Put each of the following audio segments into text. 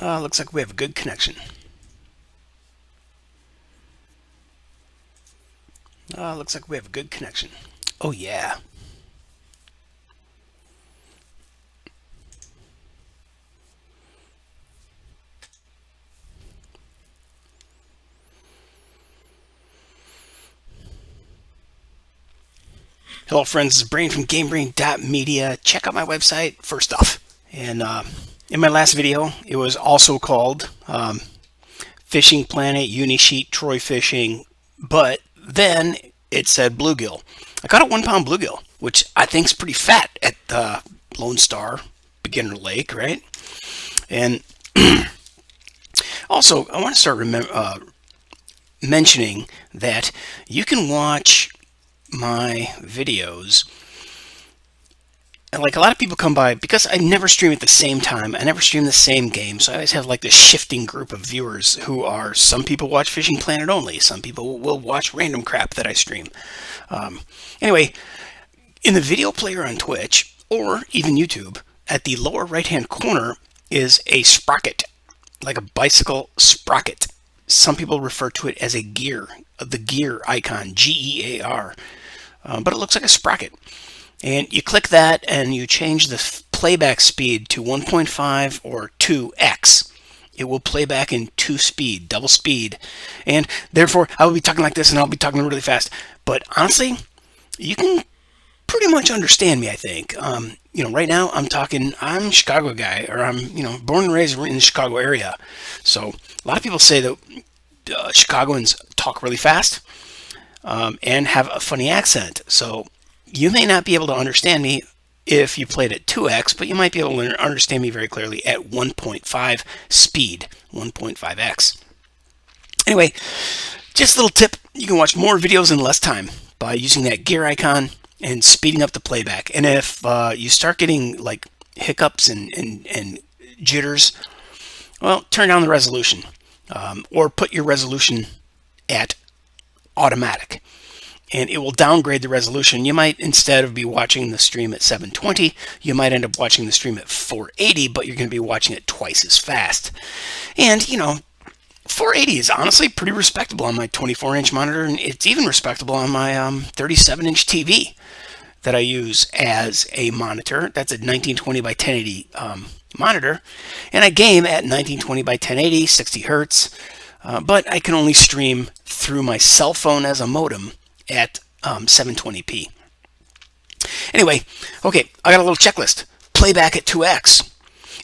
Looks like we have a good connection. Looks like we have a good connection. Oh yeah. Hello friends, this is Brain from GameBrain.media. Check out my website first off. And in my last video, it was also called Fishing Planet, UNIsheet, Troy Fishing, but then it said bluegill. I caught a 1 pound bluegill, which I think is pretty fat at Lone Star Beginner Lake, right? And also, I want to start mentioning that you can watch my videos, and like a lot of people come by, because I never stream at the same time, I never stream the same game, so I always have like this shifting group of viewers who are, some people watch Fishing Planet only, some people will watch random crap that I stream. Anyway, in the video player on Twitch or even YouTube, at the lower right hand corner is a sprocket, like a bicycle sprocket. Some people refer to it as a gear, the gear icon, G-E-A-R. But it looks like a sprocket. And you click that and you change the playback speed to 1.5 or 2x. It will play back in 2 speed, double speed. And therefore, I will be talking like this and I'll be talking really fast. But honestly, you can pretty much understand me, I think. Right now I'm a Chicago guy, or I'm, born and raised in the Chicago area. So a lot of people say that Chicagoans talk really fast and have a funny accent. So you may not be able to understand me if you played at 2x, but you might be able to understand me very clearly at 1.5 speed, 1.5x. Anyway, just a little tip. You can watch more videos in less time by using that gear icon and speeding up the playback. And if you start getting like hiccups and jitters, well, turn down the resolution or put your resolution at automatic, and it will downgrade the resolution. You might, instead of be watching the stream at 720, you might end up watching the stream at 480, but you're going to be watching it twice as fast. And 480 is honestly pretty respectable on my 24-inch monitor, and it's even respectable on my 37-inch TV that I use as a monitor. That's a 1920 by 1080 monitor, and I game at 1920 by 1080, 60 hertz, but I can only stream through my cell phone as a modem at 720p. Anyway, okay, I got a little checklist. Playback at 2x.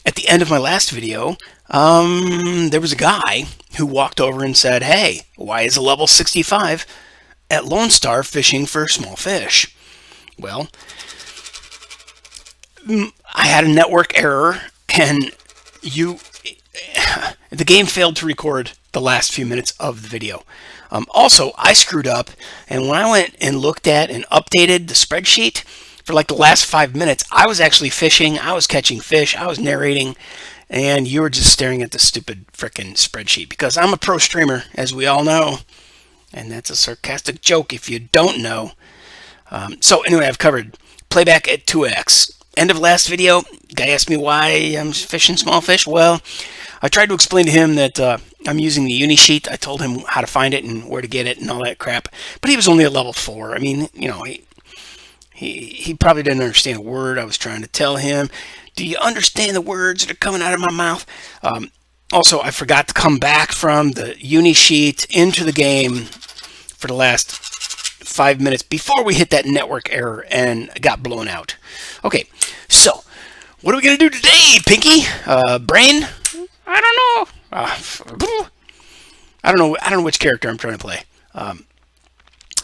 At the end of my last video, there was a guy who walked over and said, "Hey, why is a level 65 at Lone Star fishing for small fish?" Well, I had a network error, and the game failed to record the last few minutes of the video. Also, I screwed up, and when I went and looked at and updated the spreadsheet for like the last 5 minutes, I was actually fishing, I was catching fish, I was narrating, and you were just staring at the stupid frickin' spreadsheet, because I'm a pro streamer, as we all know, and that's a sarcastic joke if you don't know. So anyway, I've covered playback at 2x. End of last video, guy asked me why I'm fishing small fish. Well, I tried to explain to him that I'm using the UNIsheet. I told him how to find it and where to get it and all that crap. But he was only at level 4. I mean, he probably didn't understand a word I was trying to tell him. Do you understand the words that are coming out of my mouth? Also, I forgot to come back from the UNIsheet into the game for the last 5 minutes before we hit that network error and got blown out. Okay, so what are we going to do today, Pinky? Brain? I don't know. I don't know which character I'm trying to play.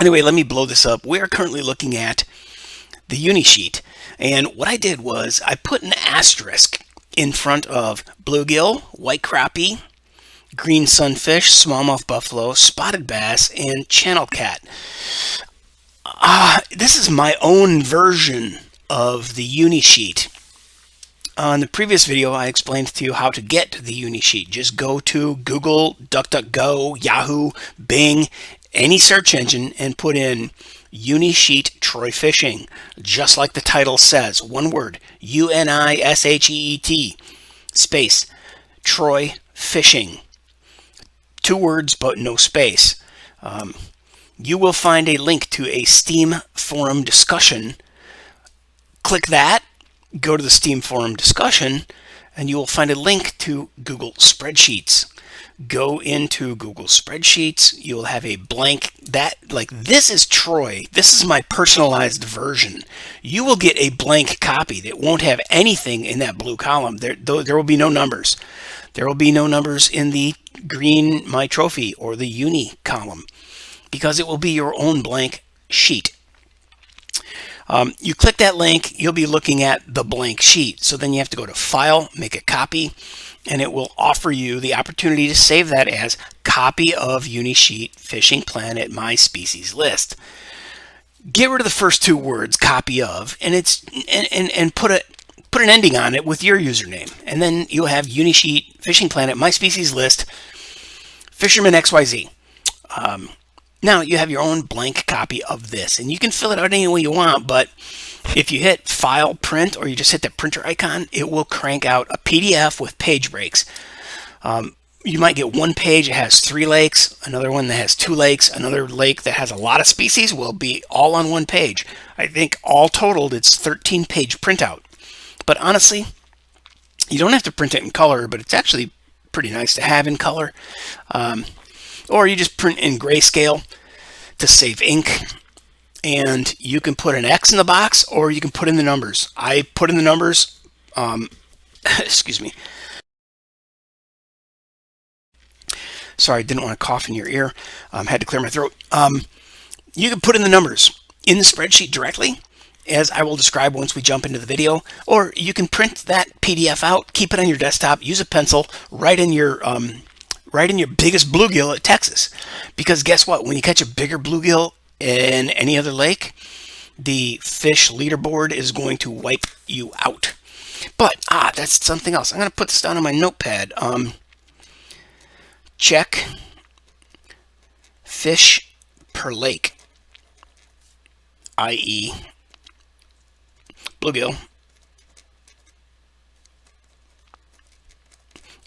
Anyway, let me blow this up. We are currently looking at the UNIsheet, and what I did was I put an asterisk in front of bluegill, white crappie, green sunfish, smallmouth buffalo, spotted bass, and channel cat. This is my own version of the UNIsheet. On the previous video, I explained to you how to get the UNIsheet. Just go to Google, DuckDuckGo, Yahoo, Bing, any search engine, and put in UNIsheet Troy Fishing, just like the title says. One word, UNISHEET, space, Troy Fishing. 2 words, but no space. You will find a link to a Steam forum discussion. Click that, go to the Steam forum discussion, and you will find a link to Google Spreadsheets. Go into Google Spreadsheets. You'll have a blank this is Troy. This is my personalized version. You will get a blank copy that won't have anything in that blue column. There will be no numbers. There will be no numbers in the green My Trophy or the Uni column, because it will be your own blank sheet. You click that link, you'll be looking at the blank sheet. So then you have to go to File, make a copy, and it will offer you the opportunity to save that as copy of UNIsheet Fishing Planet My Species List. Get rid of the first 2 words, copy of, and put an ending on it with your username. And then you'll have UNIsheet Fishing Planet My Species List Fisherman XYZ. Now you have your own blank copy of this, and you can fill it out any way you want, but if you hit File, Print, or you just hit the printer icon, it will crank out a PDF with page breaks. You might get one page that has 3 lakes, another one that has 2 lakes, another lake that has a lot of species will be all on one page. I think all totaled it's 13-page printout. But honestly, you don't have to print it in color, but it's actually pretty nice to have in color. Or you just print in grayscale to save ink, and you can put an X in the box, or you can put in the numbers. I put in the numbers. Excuse me. Sorry, I didn't want to cough in your ear. Had to clear my throat. You can put in the numbers in the spreadsheet directly, as I will describe once we jump into the video, or you can print that PDF out, keep it on your desktop, use a pencil, write in your biggest bluegill at Texas. Because guess what? When you catch a bigger bluegill in any other lake, the fish leaderboard is going to wipe you out. But, that's something else. I'm going to put this down on my notepad. Check fish per lake, i.e. bluegill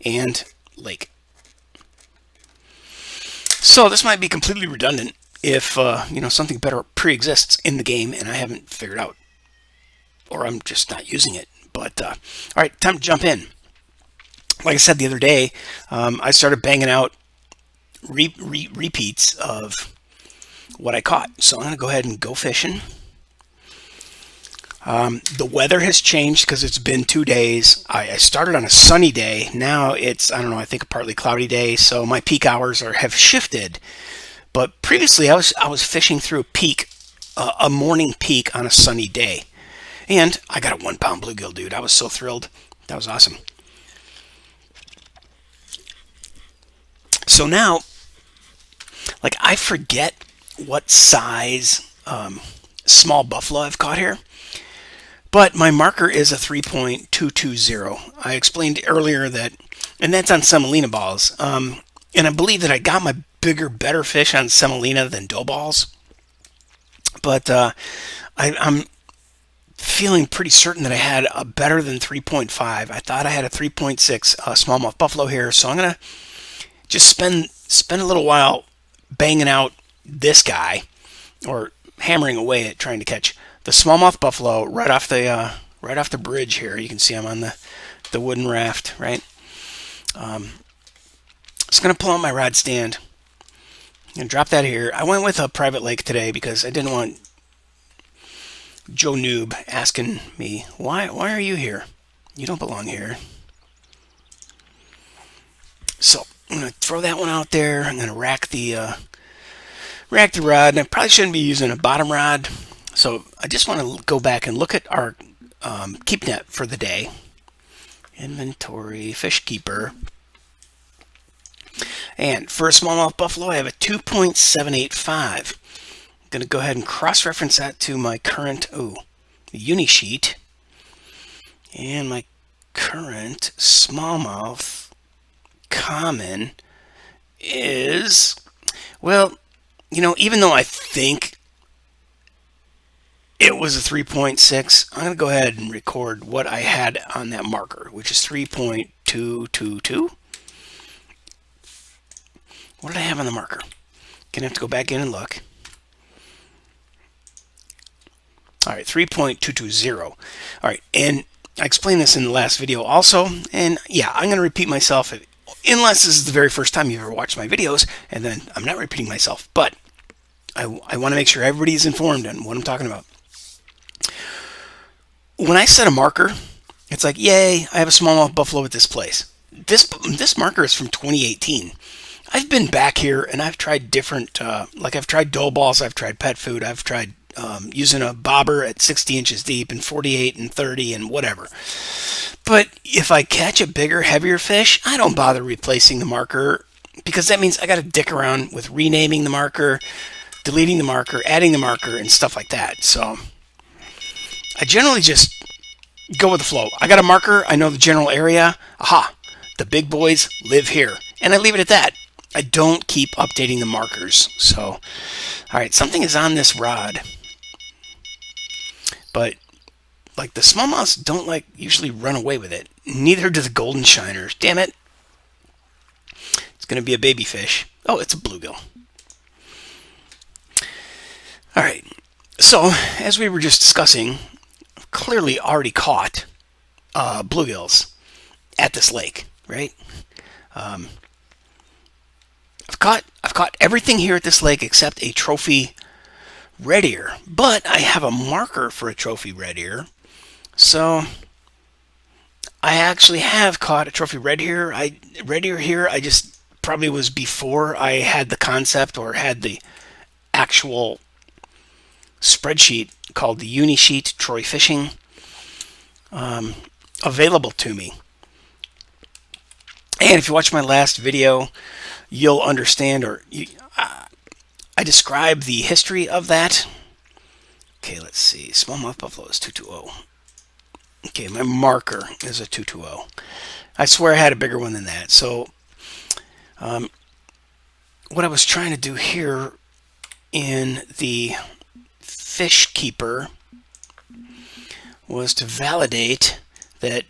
and lake. So this might be completely redundant if something better pre-exists in the game and I haven't figured out, or I'm just not using it. But all right, time to jump in. Like I said the other day, I started banging out repeats of what I caught. So I'm going to go ahead and go fishing. The weather has changed because it's been 2 days. I started on a sunny day. Now it's, I don't know, I think a partly cloudy day. So my peak hours have shifted. But previously I was fishing through a peak, a morning peak on a sunny day. And I got a 1-pound bluegill, dude. I was so thrilled. That was awesome. So now, like, I forget what size small buffalo I've caught here. But my marker is a 3.220. I explained earlier that, and that's on semolina balls. And I believe that I got my bigger, better fish on semolina than dough balls. But I'm feeling pretty certain that I had a better than 3.5. I thought I had a 3.6 smallmouth buffalo here. So I'm going to just spend a little while banging out this guy, or hammering away at trying to catch the smallmouth buffalo right off the bridge here. You can see I'm on the wooden raft, right? Just gonna pull out my rod stand and drop that here. I went with a private lake today because I didn't want Joe Noob asking me, why are you here? You don't belong here. So I'm gonna throw that one out there. I'm gonna rack the rod, and I probably shouldn't be using a bottom rod. So I just want to go back and look at our keep net for the day. Inventory, fish keeper. And for a smallmouth buffalo, I have a 2.785. I'm going to go ahead and cross-reference that to my current UNIsheet. And my current smallmouth common is, well, even though I think it was a 3.6. I'm going to go ahead and record what I had on that marker, which is 3.2. 3.222. What did I have on the marker? Gonna have to go back in and look. All right, 3.220. All right, and I explained this in the last video also, and yeah, I'm going to repeat myself unless this is the very first time you've ever watched my videos, and then I'm not repeating myself, but I want to make sure everybody is informed on what I'm talking about. When I set a marker, it's like, yay, I have a smallmouth buffalo at this place. This marker is from 2018. I've been back here and I've tried different, like I've tried dough balls, I've tried pet food, I've tried using a bobber at 60 inches deep and 48 and 30 and whatever. But if I catch a bigger, heavier fish, I don't bother replacing the marker, because that means I got to dick around with renaming the marker, deleting the marker, adding the marker, and stuff like that. So I generally just go with the flow. I got a marker, I know the general area. Aha, the big boys live here. And I leave it at that. I don't keep updating the markers. So, all right, something is on this rod. But like the smallmouths don't like usually run away with it. Neither do the golden shiners. Damn it. It's going to be a baby fish. Oh, it's a bluegill. All right. So as we were just discussing, I've clearly already caught bluegills at this lake, right? I've caught everything here at this lake except a trophy red ear, but I have a marker for a trophy red ear, so I actually have caught a trophy red ear. Red ear here, I just probably was before I had the concept or had the actual spreadsheet called the UNIsheet Troy Fishing available to me. And if you watch my last video, you'll understand, or I describe the history of that. Okay, let's see. Smallmouth buffalo is 220. Okay, my marker is a 220. I swear I had a bigger one than that. So what I was trying to do here in the fish keeper was to validate that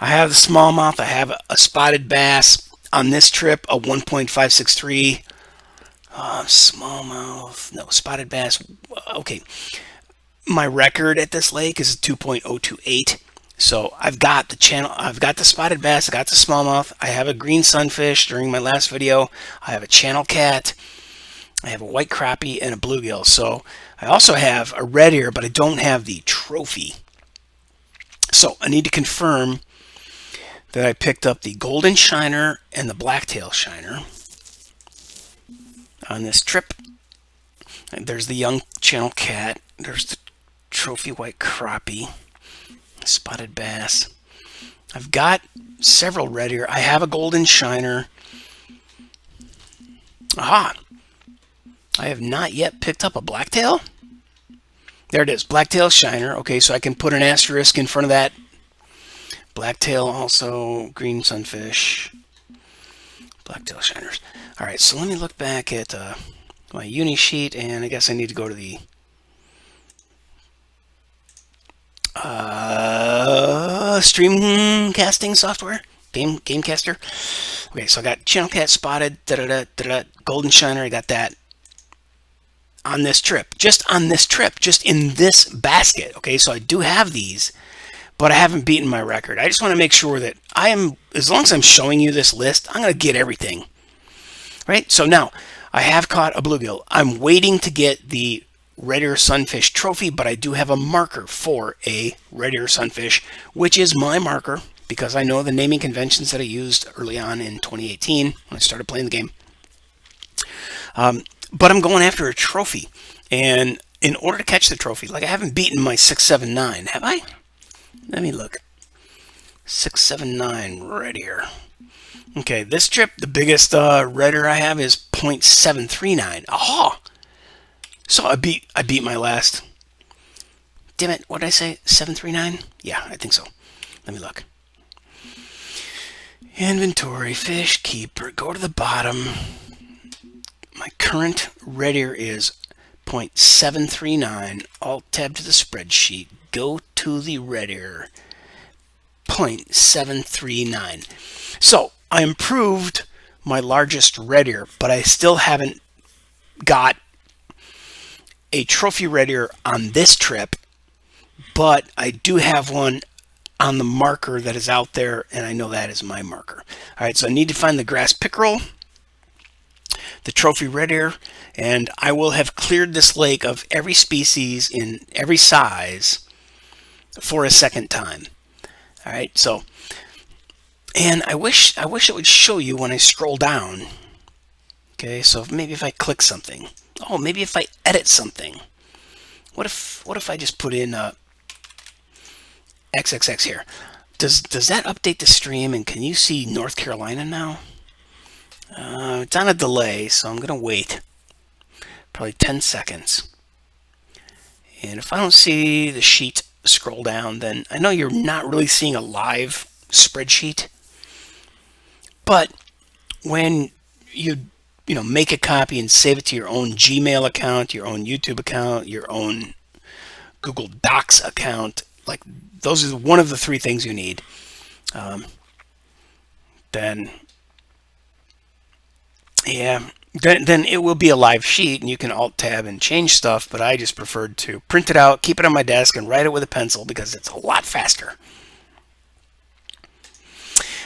I have the smallmouth, I have a spotted bass. On this trip, a 1.563. Smallmouth, no, spotted bass. Okay, my record at this lake is 2.028. So I've got the channel, I've got the spotted bass, I got the smallmouth, I have a green sunfish during my last video, I have a channel cat, I have a white crappie, and a bluegill. So I also have a red ear, but I don't have the trophy. So I need to confirm that I picked up the golden shiner and the blacktail shiner on this trip. And there's the young channel cat. There's the trophy white crappie, spotted bass. I've got several red ear. I have a golden shiner. Aha! I have not yet picked up a blacktail. There it is, blacktail shiner. Okay, so I can put an asterisk in front of that. Blacktail, also green sunfish, blacktail shiners. All right, so let me look back at my UNIsheet, and I guess I need to go to the stream casting software, Gamecaster. Okay, so I got channel cat spotted, golden shiner. I got that on this trip, just in this basket. Okay, so I do have these, but I haven't beaten my record. I just want to make sure that I am, as long as I'm showing you this list, I'm going to get everything. Right? So now, I have caught a bluegill. I'm waiting to get the red ear sunfish trophy, but I do have a marker for a red ear sunfish, which is my marker, because I know the naming conventions that I used early on in 2018 when I started playing the game. But I'm going after a trophy. And in order to catch the trophy, like I haven't beaten my 679, have I? Let me look. 679 red ear. Okay, this trip, the biggest red ear I have is 0.739. Aha! So I beat my last. Damn it! What did I say? 739? Yeah, I think so. Let me look. Inventory, fish keeper. Go to the bottom. My current red ear is 0.739. Alt tab to the spreadsheet. Go to the red ear. 0.739. So I improved my largest Redear, but I still haven't got a trophy Redear on this trip, but I do have one on the marker that is out there, and I know that is my marker. All right, so I need to find the grass pickerel, the trophy Redear, and I will have cleared this lake of every species in every size for a second time. All right, so, and I wish it would show you when I scroll down. Okay, so maybe if I click something. Oh, maybe if I edit something. What if I just put in XXX here? Does that update the stream, and can you see North Carolina now? It's on a delay, so I'm gonna wait probably 10 seconds. And if I don't see the sheet scroll down, then I know you're not really seeing a live spreadsheet. But when you make a copy and save it to your own Gmail account, your own YouTube account, your own Google Docs account, like those are one of the three things you need, then it will be a live sheet, and you can alt tab and change stuff, but I just preferred to print it out, keep it on my desk, and write it with a pencil because it's a lot faster.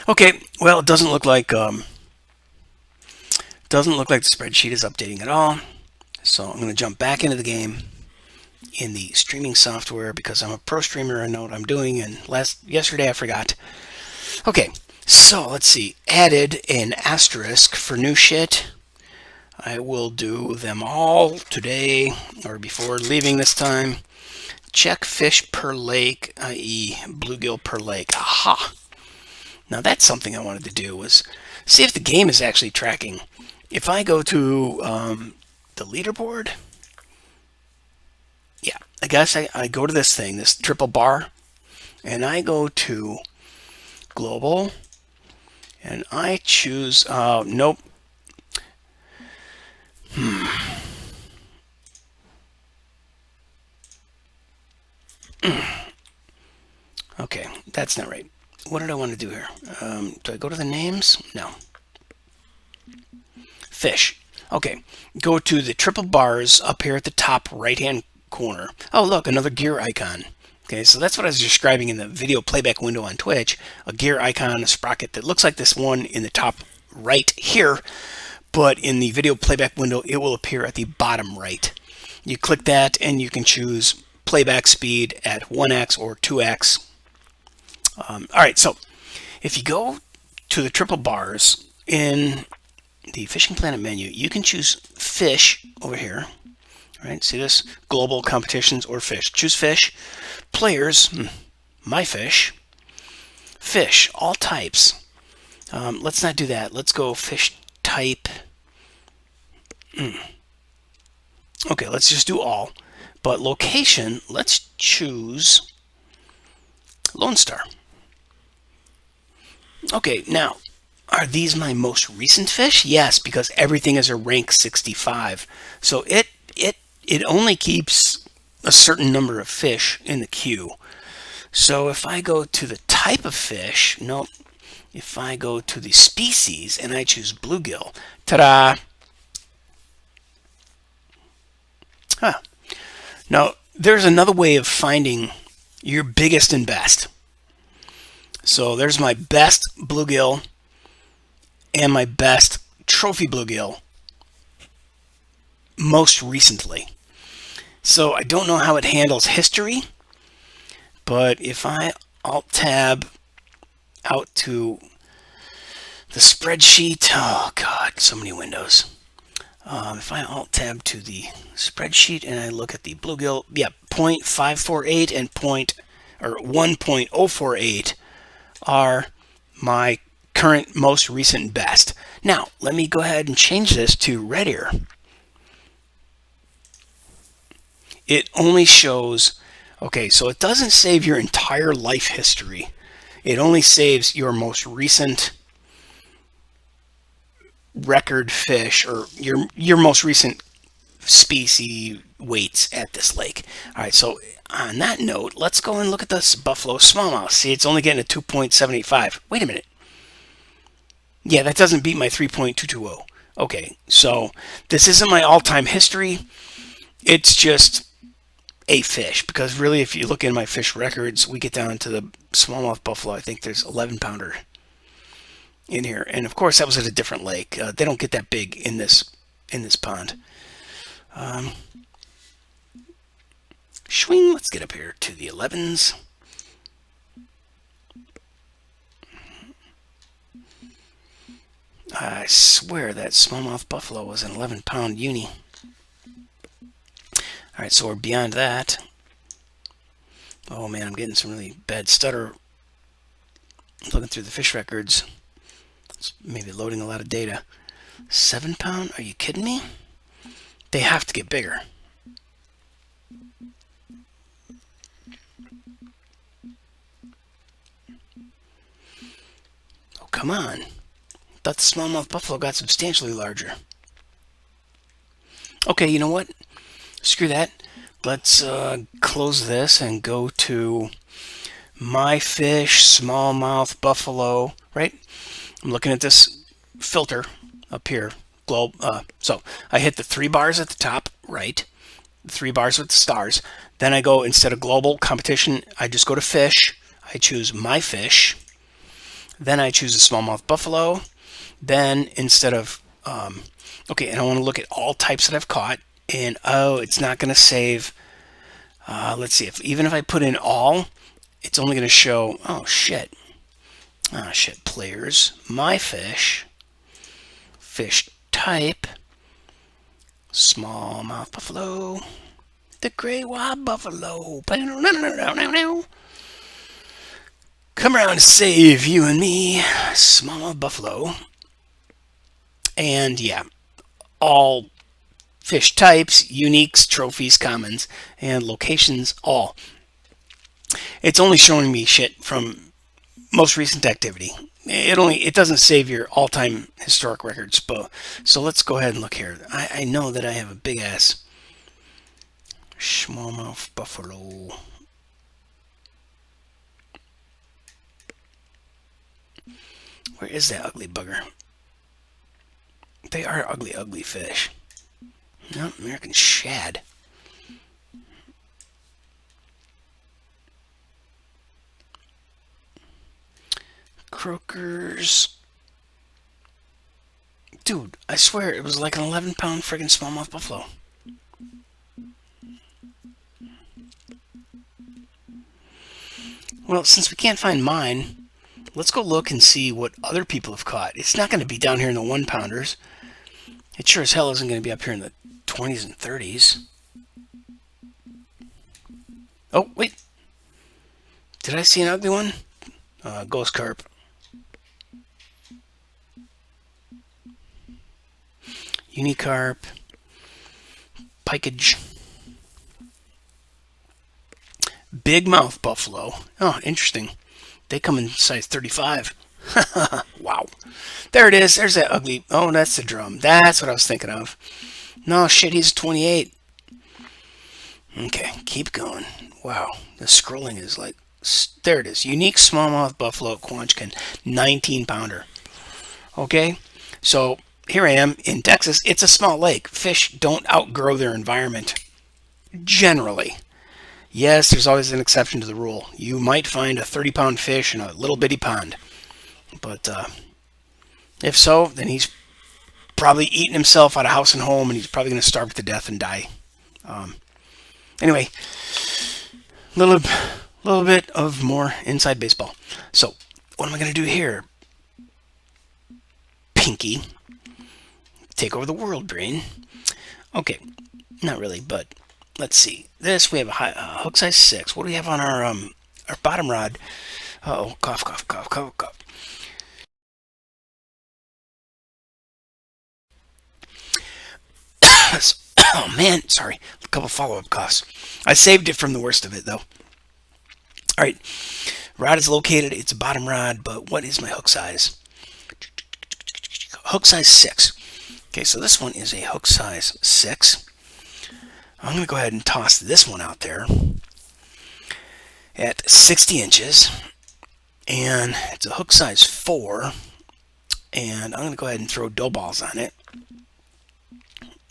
Okay, well, it doesn't look like the spreadsheet is updating at all. So I'm going to jump back into the game in the streaming software because I'm a pro streamer. I know what I'm doing, and yesterday I forgot. Okay, so let's see. Added an asterisk for new shit. I will do them all today or before leaving this time. Check fish per lake, i.e. bluegill per lake. Aha! Now that's something I wanted to do, was see if the game is actually tracking. If I go to the leaderboard, yeah, I guess I go to this thing, this triple bar, and I go to global, and I choose, nope. Okay, that's not right. What did I want to do here? Do I go to the names? No. Fish. Okay, go to the triple bars up here at the top right-hand corner. Oh, look, another gear icon. Okay, so that's what I was describing in the video playback window on Twitch. A gear icon, a sprocket that looks like this one in the top right here, but in the video playback window, it will appear at the bottom right. You click that, and you can choose playback speed at 1x or 2x. All right, so if you go to the triple bars in the Fishing Planet menu, you can choose fish over here. All right, see this? Global competitions or fish. Choose fish. Players, my fish. Fish, all types. Let's not do that. Let's go fish type. Okay, let's just do all. But location, let's choose Lone Star. Okay, now, are these my most recent fish? Yes, because everything is a rank 65. So it only keeps a certain number of fish in the queue. So if I go to the type of fish, nope. If I go to the species and I choose bluegill, ta-da! Huh. Now, there's another way of finding your biggest and best. So there's my best bluegill and my best trophy bluegill most recently. So I don't know how it handles history, but if I alt tab out to the spreadsheet, oh god, so many windows. If I alt tab to the spreadsheet and I look at the bluegill, yeah, 0.548 and 1.048 are my current most recent best. Now, let me go ahead and change this to Redear. It only shows, okay, so it doesn't save your entire life history. It only saves your most recent record fish, or your most recent species, weights at this lake. All right, so on that note, let's go and look at this buffalo smallmouth. See, it's only getting a 2.75. Wait a minute. Yeah, that doesn't beat my 3.220. Okay, so this isn't my all-time history. It's just a fish, because really, if you look in my fish records, we get down to the smallmouth buffalo. I think there's 11-pounder in here, and of course that was at a different lake. They don't get that big in this pond. Swing. Let's get up here to the 11s. I swear that smallmouth buffalo was an 11-pound uni. All right, so we're beyond that. Oh man, I'm getting some really bad stutter looking through the fish records. It's maybe loading a lot of data. 7-pound? Are you kidding me? They have to get bigger. Oh, come on. Thought the smallmouth buffalo got substantially larger. Okay, you know what? Screw that. Let's close this and go to my fish smallmouth buffalo, right? I'm looking at this filter up here. So I hit the 3 bars at the top, right? The 3 bars with the stars. Then I go, instead of global competition, I just go to fish. I choose my fish. Then I choose a smallmouth buffalo. Then instead of, okay, and I want to look at all types that I've caught. And oh, it's not going to save. Let's see, even if I put in all, it's only going to show, oh shit. Oh shit, players, my fish, fish type, smallmouth buffalo, the gray wild buffalo. Come around to save you and me, smallmouth buffalo. And yeah, all fish types, uniques, trophies, commons, and locations, all. It's only showing me shit from most recent activity. It doesn't save your all-time historic records. But so let's go ahead and look here. I know that I have a big ass smallmouth buffalo. Where is that ugly bugger? They are ugly, ugly fish. No, American shad. Croakers. Dude, I swear it was like an 11-pound friggin' smallmouth buffalo. Well, since we can't find mine, let's go look and see what other people have caught. It's not going to be down here in the 1-pounders. It sure as hell isn't going to be up here in the 20s and 30s. Oh, wait. Did I see an ugly one? Ghost carp. Unicarp. Pikage. Big mouth buffalo. Oh, interesting. They come in size 35. Wow. There it is. There's that ugly. Oh, that's the drum. That's what I was thinking of. No, shit, he's 28. Okay, keep going. Wow. The scrolling is like... There it is. Unique smallmouth buffalo at Quanchkin. 19-pounder. Okay? So, here I am in Texas. It's a small lake. Fish don't outgrow their environment. Generally. Yes, there's always an exception to the rule. You might find a 30-pound fish in a little bitty pond. But if so, then he's probably eating himself out of house and home, and he's probably going to starve to death and die. Anyway, little bit of more inside baseball. So, what am I going to do here? Pinky. Take over the world, brain. Okay, not really, but let's see. This, we have a hook size 6. What do we have on our bottom rod? Uh-oh, cough, cough, cough, cough, cough. Oh man, sorry. A couple follow-up coughs. I saved it from the worst of it, though. All right, rod is located. It's a bottom rod, but what is my hook size? Hook size 6. Okay, so this one is a hook size 6. I'm going to go ahead and toss this one out there at 60 inches. And it's a hook size 4. And I'm going to go ahead and throw dough balls on it.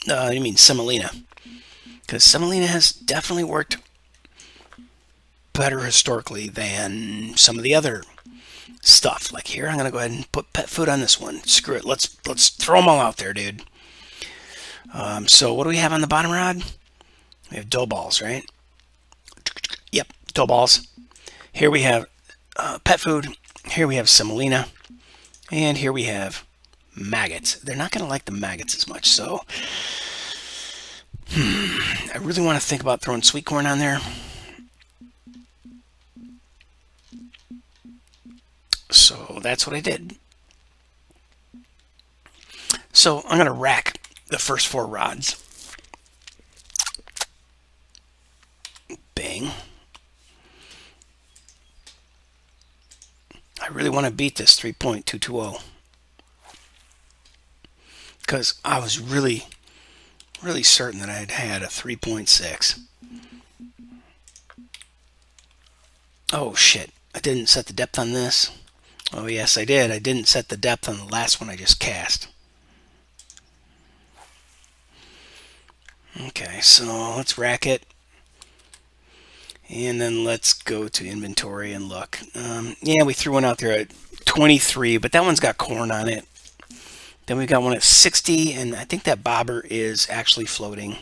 You mean semolina. Because semolina has definitely worked better historically than some of the other stuff. Like here, I'm going to go ahead and put pet food on this one. Screw it. Let's throw them all out there, dude. So what do we have on the bottom rod? We have dough balls, right? Yep, dough balls. Here we have pet food. Here we have semolina. And here we have maggots. They're not going to like the maggots as much, so I really want to think about throwing sweet corn on there. So that's what I did. So I'm going to rack the first 4 rods. Bang. I really want to beat this 3.220 because I was really certain that I had a 3.6. Oh shit, I didn't set the depth on this. Oh yes, I did. I didn't set the depth on the last one I just cast. Okay, so let's rack it. And then let's go to inventory and look. Yeah, we threw one out there at 23, but that one's got corn on it. Then we got one at 60, and I think that bobber is actually floating.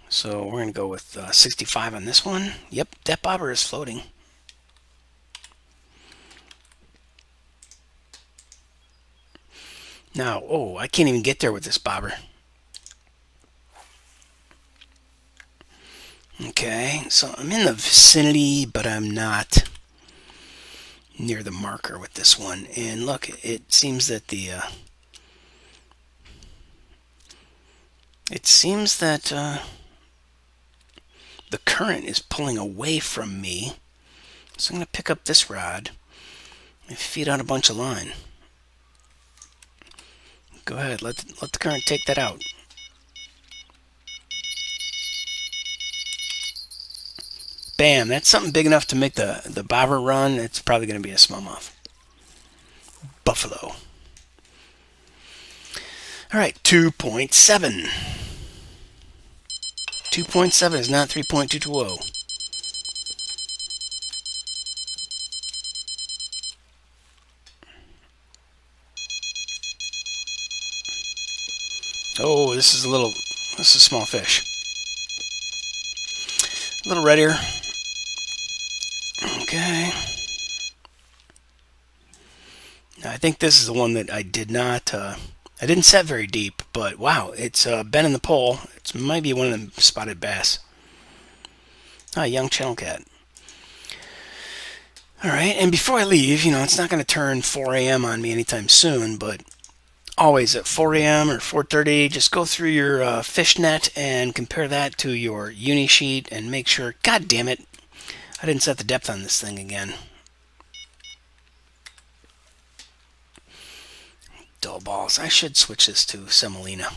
So we're going to go with 65 on this one. Yep, that bobber is floating. Now, oh, I can't even get there with this bobber. Okay, so I'm in the vicinity, but I'm not near the marker with this one. And look, it seems that the current is pulling away from me. So I'm going to pick up this rod and feed out a bunch of line. Go ahead, let the current take that out. Bam, that's something big enough to make the bobber run. It's probably going to be a smallmouth. Buffalo. All right, 2.7. 2.7 is not 3.220. Oh, this is a small fish. A little Redear. Okay. Now, I think this is the one that I did not, I didn't set very deep, but wow, it's been in the pole. It might be one of them spotted bass. Ah, young channel cat. All right, and before I leave, it's not going to turn 4 a.m. on me anytime soon, but always at 4 a.m. or 4:30, just go through your fish net and compare that to your UNIsheet and make sure, god damn it, I didn't set the depth on this thing again. Dull balls. I should switch this to semolina.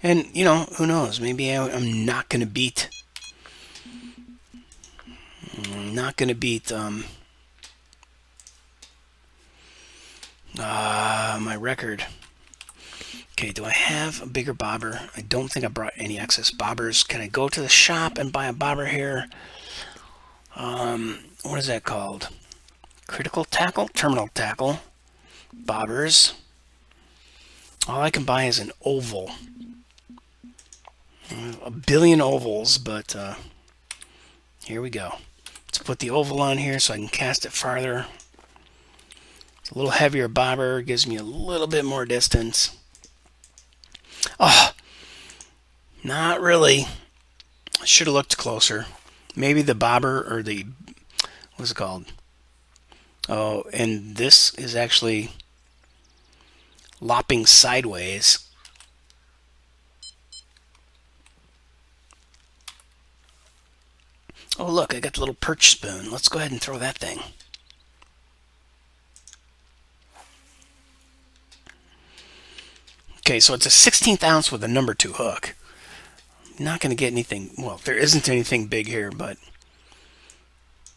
And, who knows, maybe I'm not going to beat my record. Okay, do I have a bigger bobber? I don't think I brought any excess bobbers. Can I go to the shop and buy a bobber here? What is that called? Critical tackle? Terminal tackle. Bobbers. All I can buy is an oval. A billion ovals, but here we go. Let's put the oval on here so I can cast it farther. It's a little heavier bobber, gives me a little bit more distance. Oh, not really. I should have looked closer. Maybe the bobber or the, what's it called? Oh, and this is actually lopping sideways. Oh, look, I got the little perch spoon. Let's go ahead and throw that thing. Okay, Okay, so it's a 16th ounce with a number 2 hook. Not going to get anything, well, there isn't anything big here, but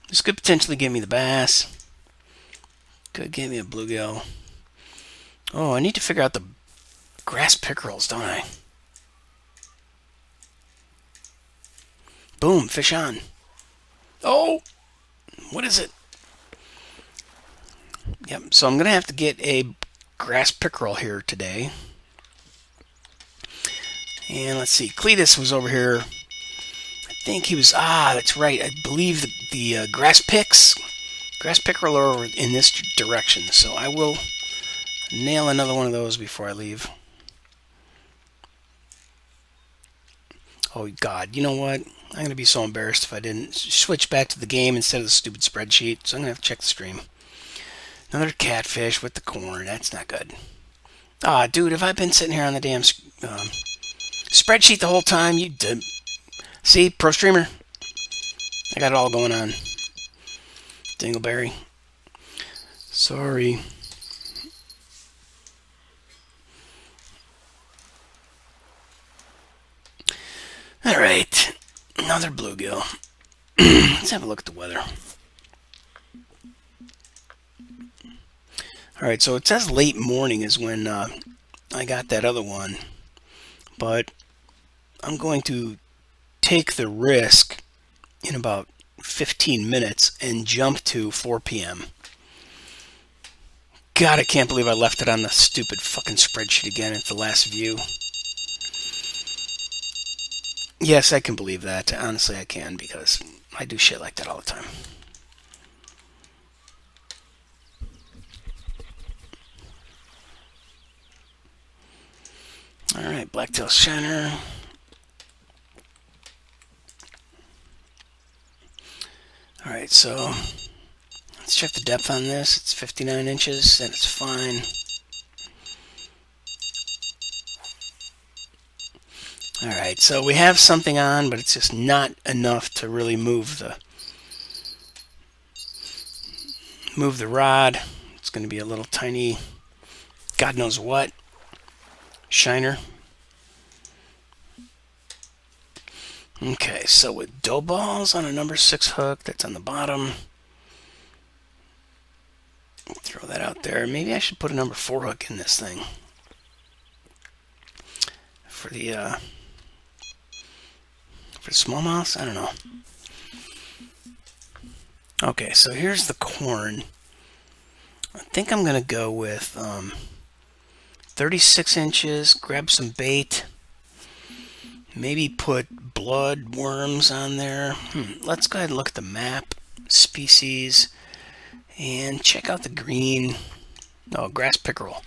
this could potentially give me the bass. Could give me a bluegill. Oh, I need to figure out the grass pickerels, don't I? Boom, fish on. Oh, what is it? Yep, so I'm going to have to get a grass pickerel here today. And let's see, Cletus was over here. I think he was, that's right. I believe the grass pickerel are over in this direction. So I will nail another one of those before I leave. Oh, God, you know what? I'm going to be so embarrassed if I didn't switch back to the game instead of the stupid spreadsheet. So I'm going to have to check the stream. Another catfish with the corn. That's not good. Dude, have I been sitting here on the damn spreadsheet the whole time? You did. See, pro streamer. I got it all going on. Dingleberry. Sorry. Alright. Another bluegill. Let's have a look at the weather. Alright, so it says late morning is when I got that other one. But I'm going to take the risk in about 15 minutes and jump to 4 p.m. God, I can't believe I left it on the stupid fucking spreadsheet again at the last view. Yes, I can believe that. Honestly, I can, because I do shit like that all the time. Alright, blacktail shiner. Alright, so let's check the depth on this. It's 59 inches, and it's fine. Alright, so we have something on, but it's just not enough to really move the rod. It's going to be a little tiny, God knows what, shiner. Okay, so with dough balls on a number 6 hook, that's on the bottom. Throw that out there. Maybe I should put a number 4 hook in this thing. For the smallmouth? I don't know. Okay, so here's the corn. I think I'm going to go with 36 inches, grab some bait, maybe put blood worms on there. Let's go ahead and look at the map, species, and check out the green. Oh, grass pickerel.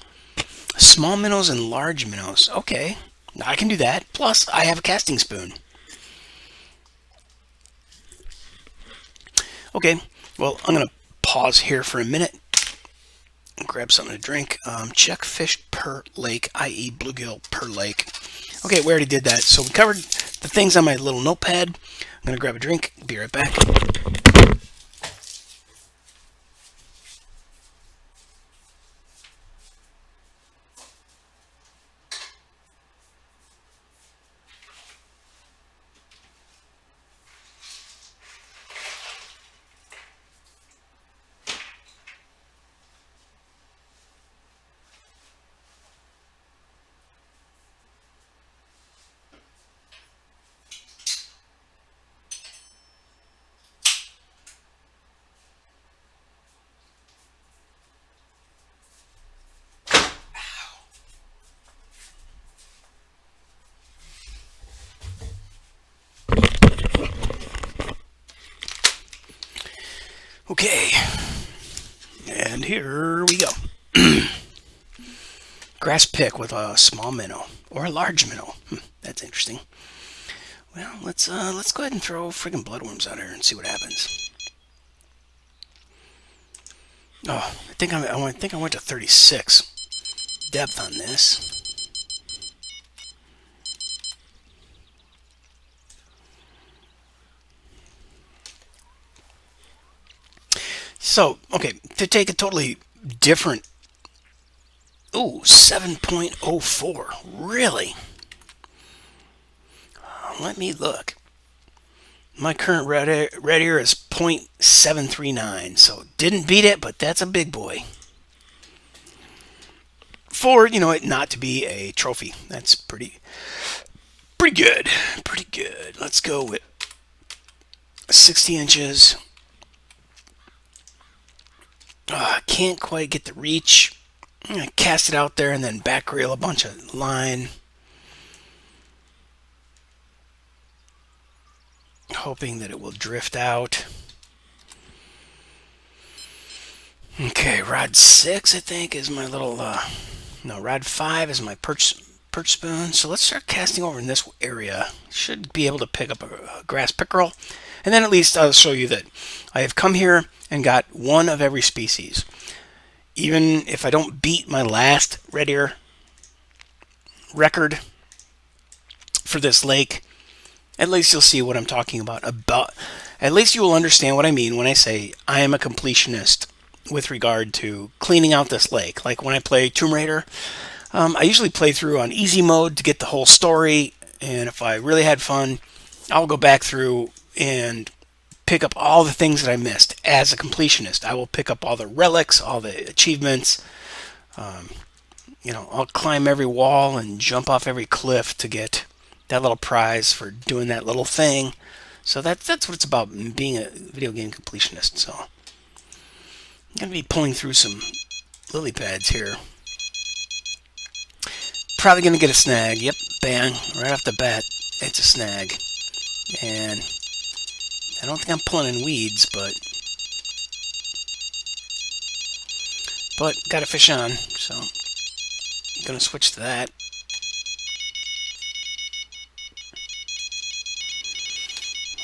Small minnows and large minnows. Okay, I can do that. Plus, I have a casting spoon. Okay, well, I'm going to pause here for a minute and grab something to drink. Check fish per lake, i.e. bluegill per lake. Okay, we already did that. So we covered the things on my little notepad. I'm going to grab a drink. Be right back. Okay, and here we go. Grass pick with a small minnow or a large minnow. That's interesting. Well, let's go ahead and throw friggin' bloodworms out here and see what happens. Oh, I think I went to 36 depth on this. So, okay, to take a totally different Ooh, 7.04. Really? Let me look. My current Redear is 0.739, so didn't beat it, but that's a big boy. For, it not to be a trophy. That's pretty good. Pretty good. Let's go with 60 inches. Can't quite get the reach. I'm going to cast it out there and then back reel a bunch of line. Hoping that it will drift out. Okay, rod 6 I think is my little, no, rod 5 is my perch spoon. So let's start casting over in this area. Should be able to pick up a grass pickerel. And then at least I'll show you that I have come here and got one of every species. Even if I don't beat my last Redear record for this lake, at least you'll see what I'm talking about. At least you will understand what I mean when I say I am a completionist with regard to cleaning out this lake. Like when I play Tomb Raider, I usually play through on easy mode to get the whole story, and if I really had fun, I'll go back through and pick up all the things that I missed. As a completionist, I will pick up all the relics, all the achievements. I'll climb every wall and jump off every cliff to get that little prize for doing that little thing. So that's what it's about, being a video game completionist. So I'm going to be pulling through some lily pads here. Probably going to get a snag. Yep, bang, right off the bat, it's a snag. And I don't think I'm pulling in weeds, but got a fish on, so I'm going to switch to that.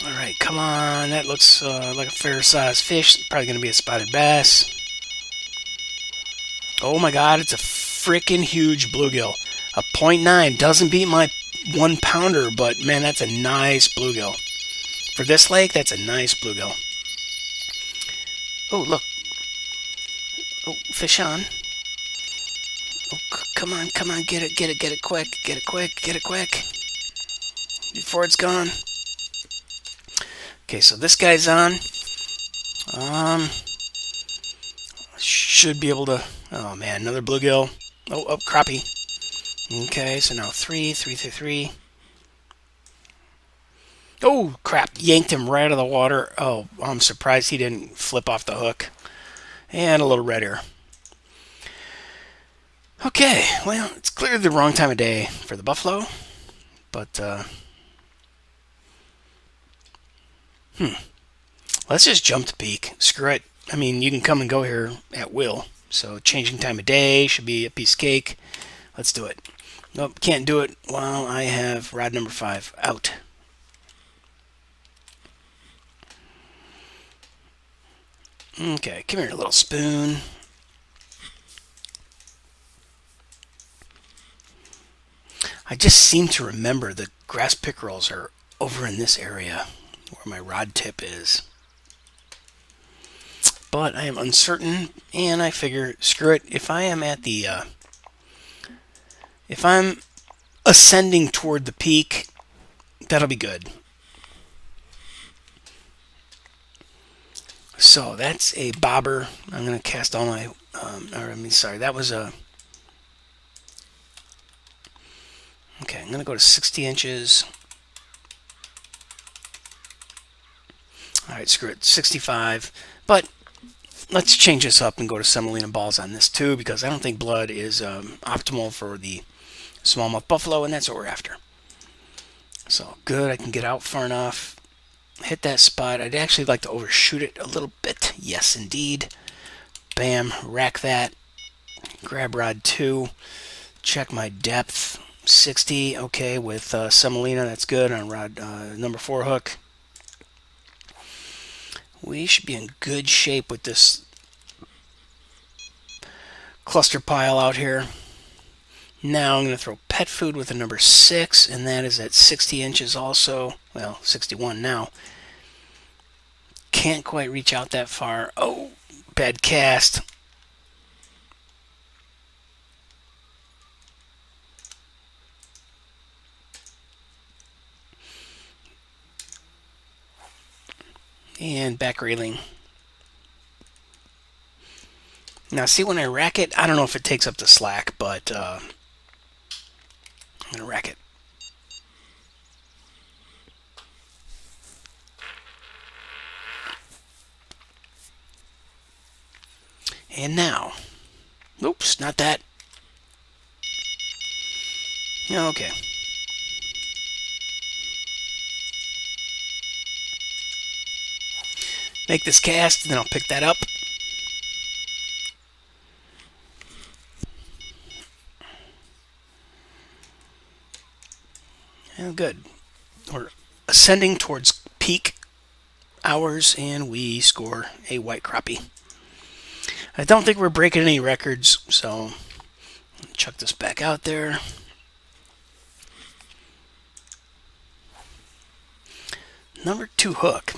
Alright, come on. That looks like a fair-sized fish. Probably going to be a spotted bass. Oh my god, it's a freaking huge bluegill. A 0.9 doesn't beat my 1 pounder, but man, that's a nice bluegill. For this lake, that's a nice bluegill. Oh, look. Oh, fish on. Oh, come on, get it quick, get it quick. Before it's gone. Okay, so this guy's on. Should be able to. Oh man, another bluegill. Oh, crappie. Okay, so now three. Oh crap! Yanked him right out of the water. Oh, I'm surprised he didn't flip off the hook. And a little Redear. Okay, well, it's clearly the wrong time of day for the buffalo, but let's just jump the peak. Screw it. I mean, you can come and go here at will. So changing time of day should be a piece of cake. Let's do it. Nope, can't do it while I have rod number 5 out. Okay, come here, little spoon. I just seem to remember that grass pickerels are over in this area where my rod tip is. But I am uncertain, and I figure, screw it, if I am at the, if I'm ascending toward the peak, that'll be good. So that's a bobber. I'm going to cast all my, that was a, okay, I'm going to go to 60 inches. Alright, screw it, 65. But let's change this up and go to semolina balls on this too, because I don't think blood is optimal for the smallmouth buffalo, and that's what we're after. So good, I can get out far enough, hit that spot. I'd actually like to overshoot it a little bit. Yes, indeed. Bam, rack that. Grab rod 2. Check my depth. 60, okay, with semolina, that's good on rod number 4 hook. We should be in good shape with this cluster pile out here. Now I'm going to throw pet food with a number 6, and that is at 60 inches also. Well, 61 now. Can't quite reach out that far. Oh, bad cast. and back railing. Now see, when I rack it, I don't know if it takes up the slack, but I'm going to rack it. And now, oops, not that. Okay. Make this cast, and then I'll pick that up. And good. We're ascending towards peak hours, and we score a white crappie. I don't think we're breaking any records, so chuck this back out there. Number 2 hook.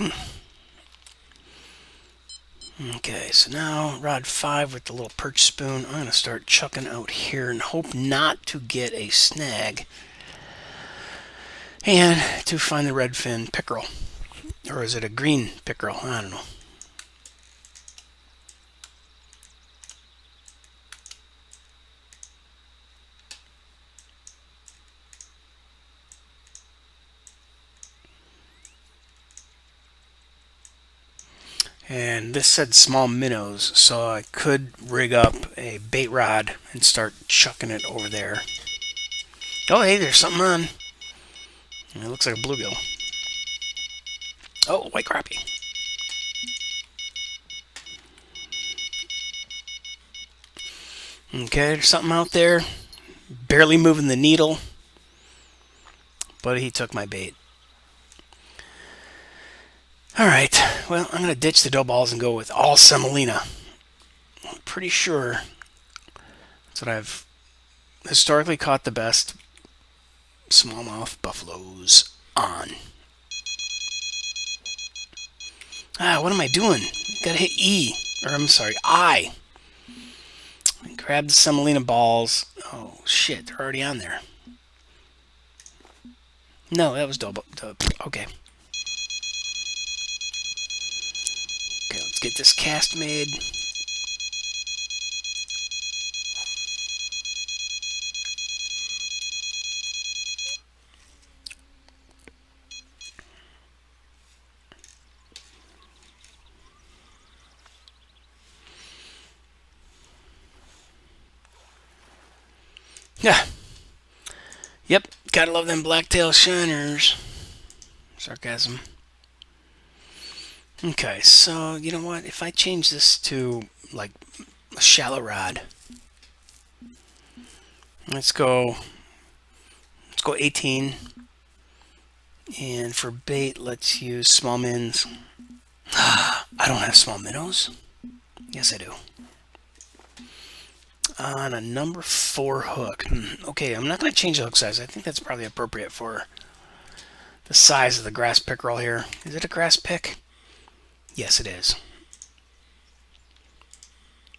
Okay, so now rod 5 with the little perch spoon. I'm going to start chucking out here and hope not to get a snag. And to find the redfin pickerel. Or is it a green pickerel? I don't know. And this said small minnows, so I could rig up a bait rod and start chucking it over there. Oh, hey, there's something on. It looks like a bluegill. Oh, white crappie. Okay, there's something out there. Barely moving the needle. But he took my bait. Alright, well, I'm going to ditch the dough balls and go with all semolina. I'm pretty sure that's what I've historically caught the best smallmouth buffaloes on. What am I doing? Gotta hit E. Or, I'm sorry, I. Grab the semolina balls. Oh, shit, they're already on there. No, that was double. Okay. Okay, let's get this cast made. Yeah. Yep, gotta love them blacktail shiners. Sarcasm. Okay, so you know what? If I change this to like a shallow rod, let's go 18. And for bait, let's use small mins. I don't have small minnows. Yes, I do. On a number 4 hook. Okay, I'm not going to change the hook size. I think that's probably appropriate for the size of the grass pickerel here. Is it a grass pick? Yes, it is.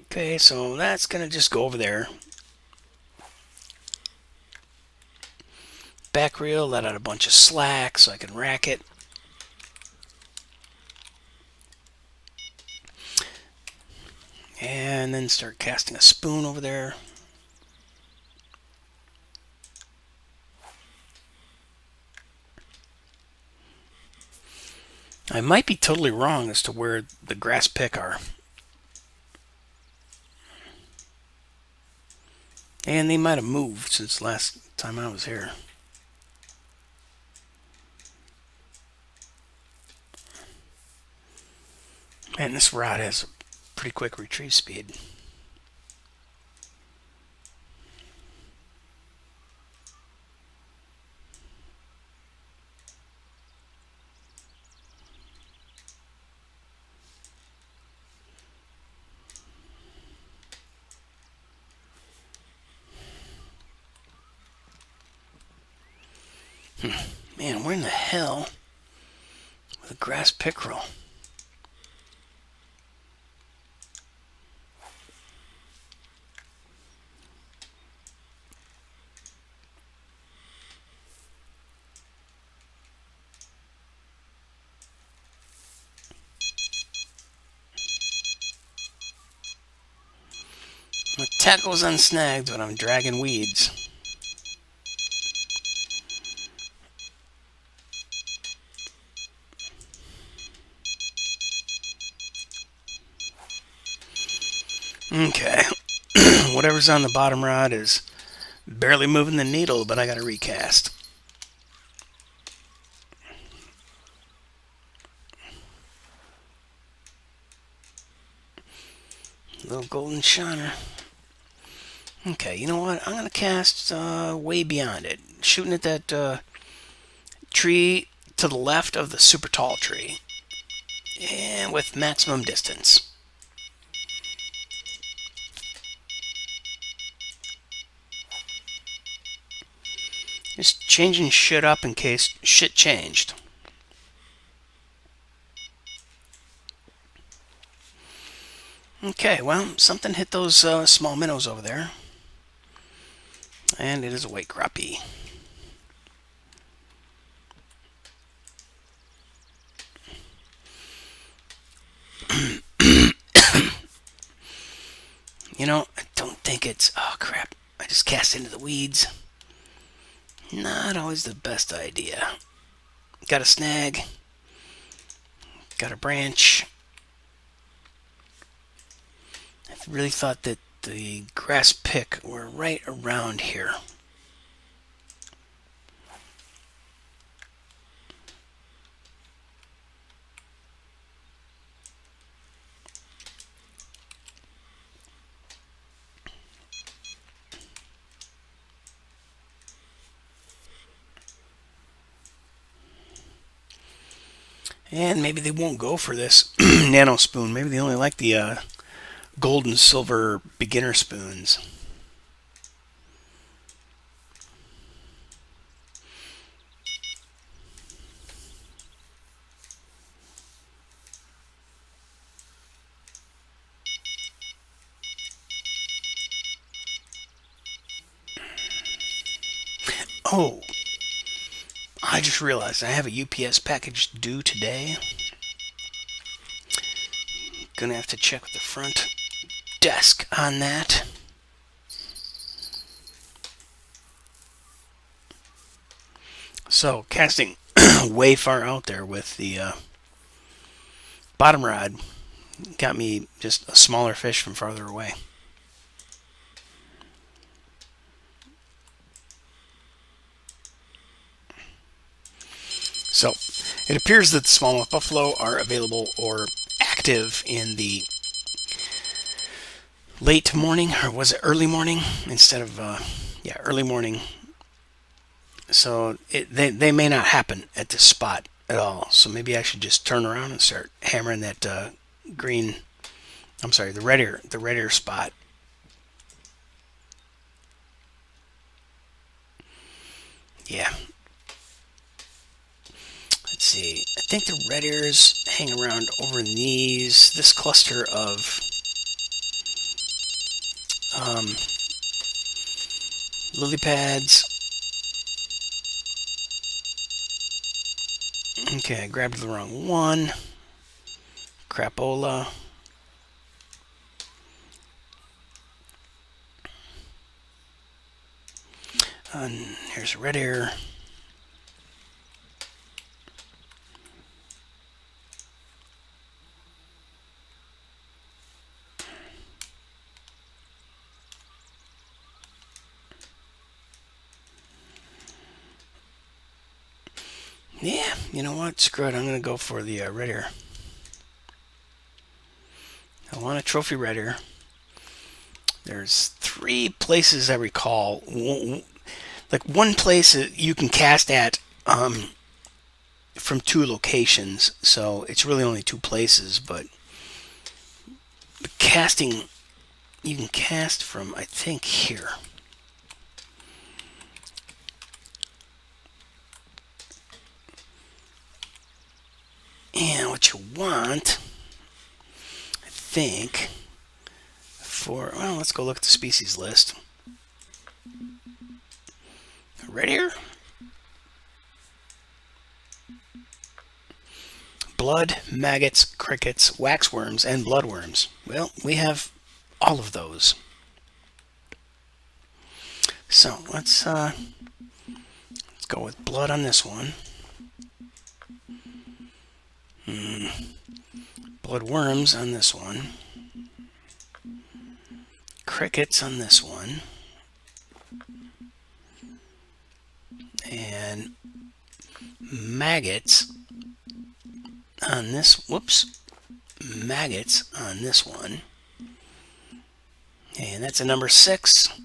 Okay, so that's going to just go over there. Back reel, let out a bunch of slack so I can rack it. And then start casting a spoon over there. I might be totally wrong as to where the grass pick are. And they might have moved since last time I was here. Man, this rod has a pretty quick retrieve speed. Man, where in the hell with a grass pickerel? Tackle's unsnagged, but I'm dragging weeds. Okay. Whatever's on the bottom rod is barely moving the needle, but I gotta recast. Little golden shiner. Okay, you know what? I'm gonna cast way beyond it. Shooting at that tree to the left of the super tall tree. And with maximum distance. Just changing shit up in case shit changed. Okay, well, something hit those small minnows over there. And it is a white crappie. You know, I don't think it's... Oh, crap. I just cast into the weeds. Not always the best idea. Got a snag. Got a branch. I really thought that the grass pick were right around here. And maybe they won't go for this nano spoon. Maybe they only like the gold and silver beginner spoons. Oh, I just realized I have a UPS package due today. Gonna have to check with the front desk on that. So, casting way far out there with the bottom rod got me just a smaller fish from farther away. So, it appears that the smallmouth buffalo are available or active in the late morning, or was it early morning instead of, yeah, early morning. So they may not happen at this spot at all. So maybe I should just turn around and start hammering that green, I'm sorry, the Redear spot. Yeah. Let's see. I think the Redears hang around over in this cluster of lily pads. Okay, I grabbed the wrong one. Crapola. And here's a Redear. Yeah, you know what? Screw it. I'm going to go for the Redear. I want a trophy Redear. There's 3 places I recall. Like one place you can cast at from 2 locations, so it's really only 2 places. But casting, you can cast from, I think, here. And what you want, I think, well, let's go look at the species list. Redear, blood, maggots, crickets, waxworms, and bloodworms. Well, we have all of those. So let's go with blood on this one. Blood worms on this one. Crickets on this one. And maggots on this. Whoops. Maggots on this one. And that's a number 6.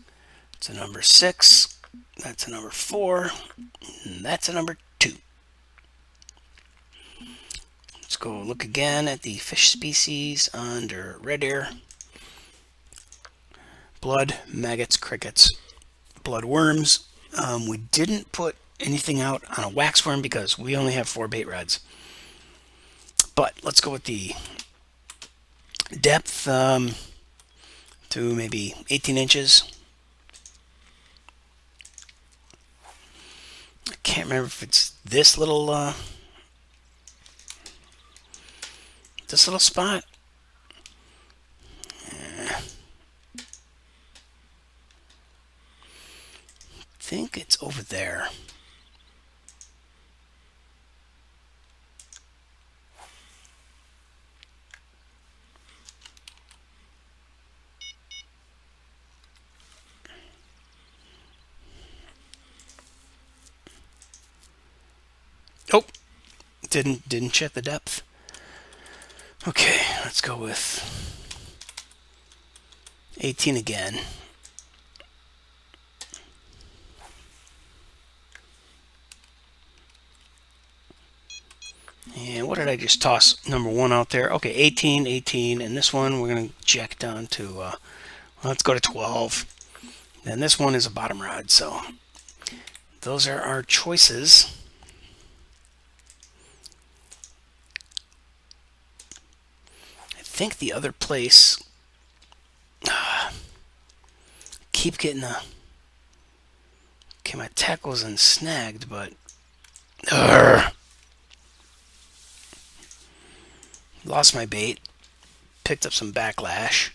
It's a number 6. That's a number 4. And that's a number 2. Let's go look again at the fish species under Redear. Blood, maggots, crickets, blood worms. We didn't put anything out on a waxworm because we only have 4 bait rods. But let's go with the depth to maybe 18 inches. I can't remember if it's this little spot. I think it's over there. Oh, didn't check the depth. Okay, let's go with 18 again. And what did I just toss number 1 out there? Okay, 18, 18, and this one we're going to jack down to, let's go to 12. And this one is a bottom rod, so those are our choices. I think the other place, keep getting okay, my tackle's unsnagged, but lost my bait, picked up some backlash.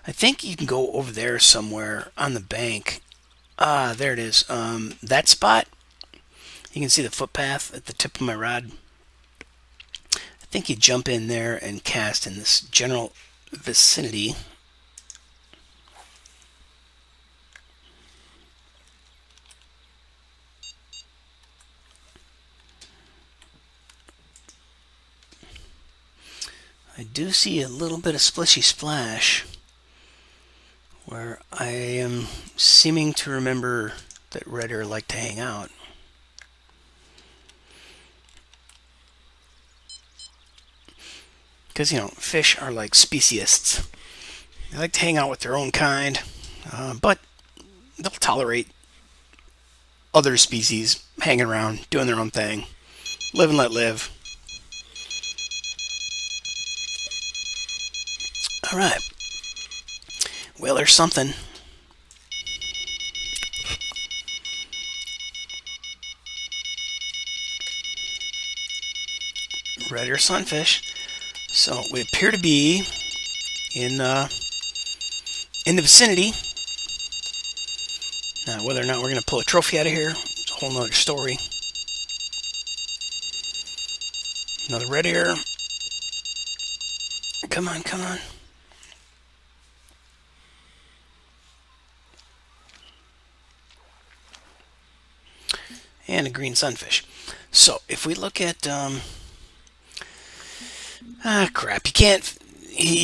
I think you can go over there somewhere on the bank. There it is. That spot, you can see the footpath at the tip of my rod. I think you jump in there and cast in this general vicinity. I do see a little bit of splishy splash where I am seeming to remember that Redear like to hang out. Because, you know, fish are like speciesists. They like to hang out with their own kind, but they'll tolerate other species hanging around, doing their own thing. Live and let live. All right. Well, there's something. Redear sunfish. So we appear to be in the vicinity. Now, whether or not we're going to pull a trophy out of here, it's a whole nother story. Another Redear. Come on, come on. And a green sunfish. So if we look at crap, you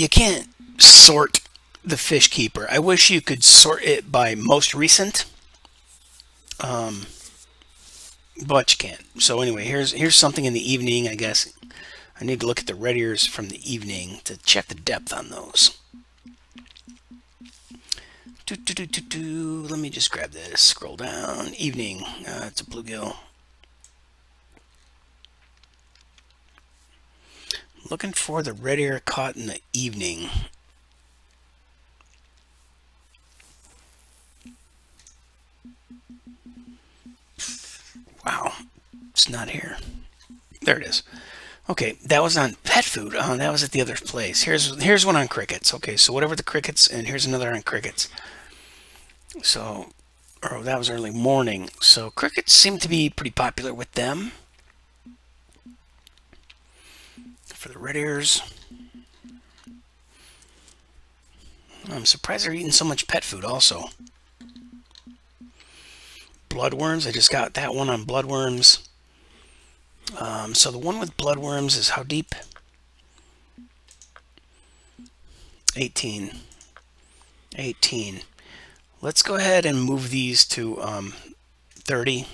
can't sort the fish keeper. I wish you could sort it by most recent, but you can't. So anyway, here's something in the evening. I guess I need to look at the Redears from the evening to check the depth on those. Let me just grab this. Scroll down. Evening. It's a bluegill. Looking for the Redear caught in the evening. Wow, it's not here. There it is. Okay, that was on pet food. That was at the other place. Here's one on crickets. Okay, so whatever the crickets, and here's another on crickets. So or that was early morning. So crickets seem to be pretty popular with them. For the red ears, I'm surprised they're eating so much pet food also. Bloodworms, I just got that one on bloodworms. So the one with bloodworms is how deep? 18. 18. Let's go ahead and move these to 30.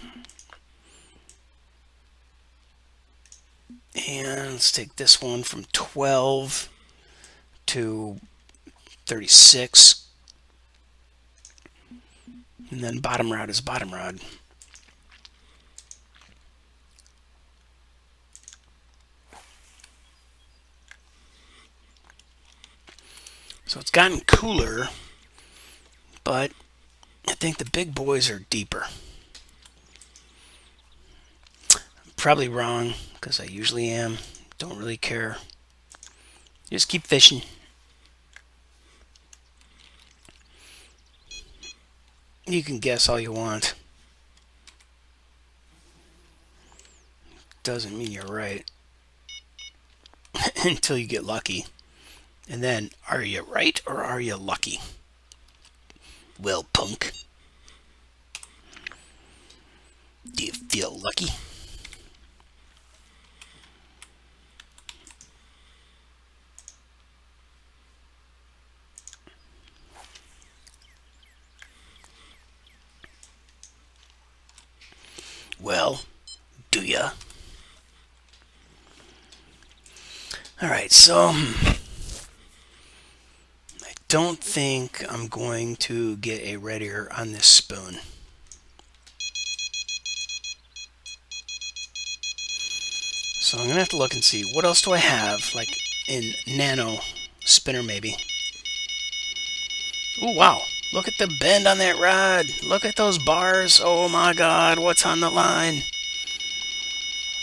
And let's take this one from 12 to 36. And then bottom rod is bottom rod. So it's gotten cooler, but I think the big boys are deeper. I'm probably wrong, because I usually am. Don't really care. Just keep fishing. You can guess all you want. Doesn't mean you're right. Until you get lucky. And then, are you right or are you lucky? Well, punk. Do you feel lucky? Well, do ya? Alright, so I don't think I'm going to get a red ear on this spoon. So I'm going to have to look and see, what else do I have, like in nano spinner maybe. Oh wow, look at the bend on that rod. Look at those bars. Oh my god, what's on the line?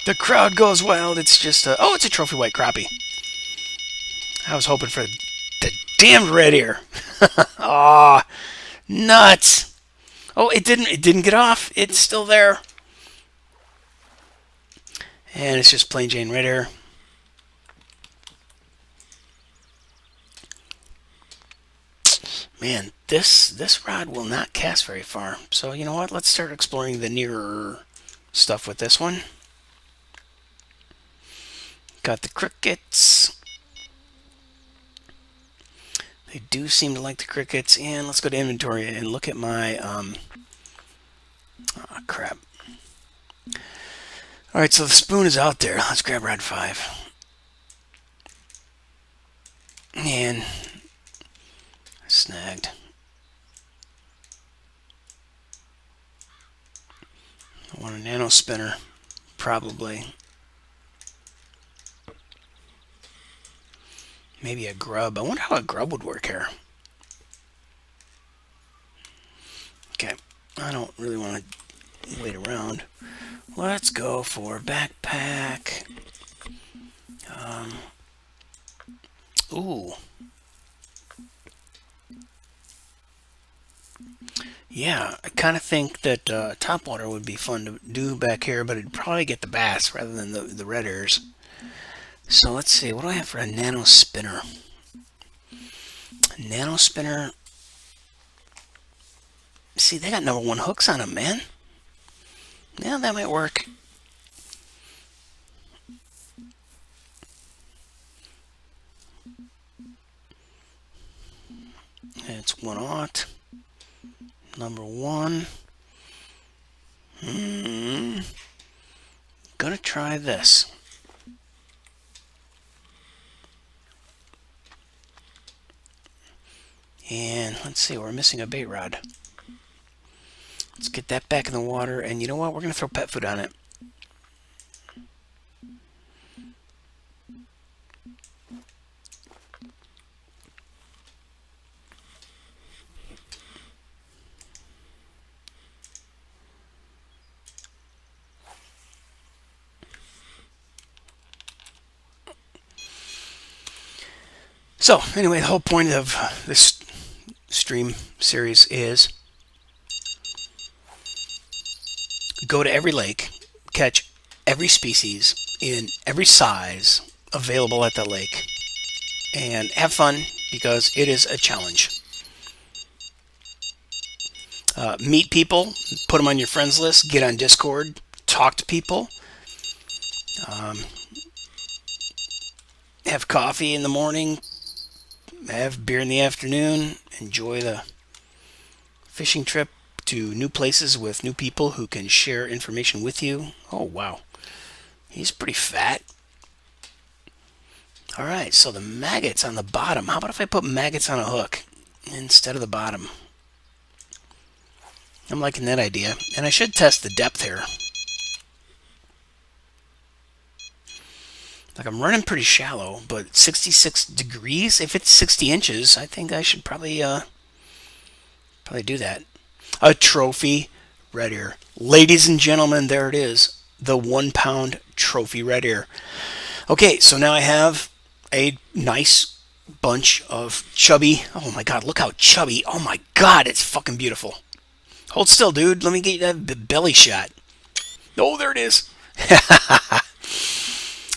The crowd goes wild. It's just a, oh, it's a trophy white crappie. I was hoping for the damned red ear. Aw, nuts. Oh, it didn't get off. It's still there. And it's just plain Jane red ear. Man, this rod will not cast very far. So you know what? Let's start exploring the nearer stuff with this one. Got the crickets. They do seem to like the crickets. And let's go to inventory and look at my oh crap. Alright, so the spoon is out there. Let's grab rod 5. And snagged. I want a nano spinner, probably. Maybe a grub. I wonder how a grub would work here. Okay, I don't really want to wait around. Let's go for backpack. Ooh. Yeah, I kind of think that topwater would be fun to do back here, but it'd probably get the bass rather than the red ears. So let's see, what do I have for a nano spinner? A nano spinner. See, they got #1 hooks on them, man. Yeah, that might work. It's 1/0. #1. Gonna try this. And let's see, we're missing a bait rod. Let's get that back in the water, and you know what? We're gonna throw pet food on it. So, anyway, the whole point of this stream series is go to every lake, catch every species in every size available at the lake, and have fun because it is a challenge. Meet people, put them on your friends list, get on Discord, talk to people, have coffee in the morning, have beer in the afternoon, enjoy the fishing trip to new places with new people who can share information with you. Oh, wow. He's pretty fat. All right, so the maggots on the bottom. How about if I put maggots on a hook instead of the bottom? I'm liking that idea. And I should test the depth here. Like, I'm running pretty shallow, but 66 degrees. If it's 60 inches, I think I should probably do that. A trophy red ear. Ladies and gentlemen, there it is. The 1 pound trophy red ear. Okay, so now I have a nice bunch of chubby. Oh my god, look how chubby. Oh my god, it's fucking beautiful. Hold still, dude. Let me get that belly shot. Oh, there it is.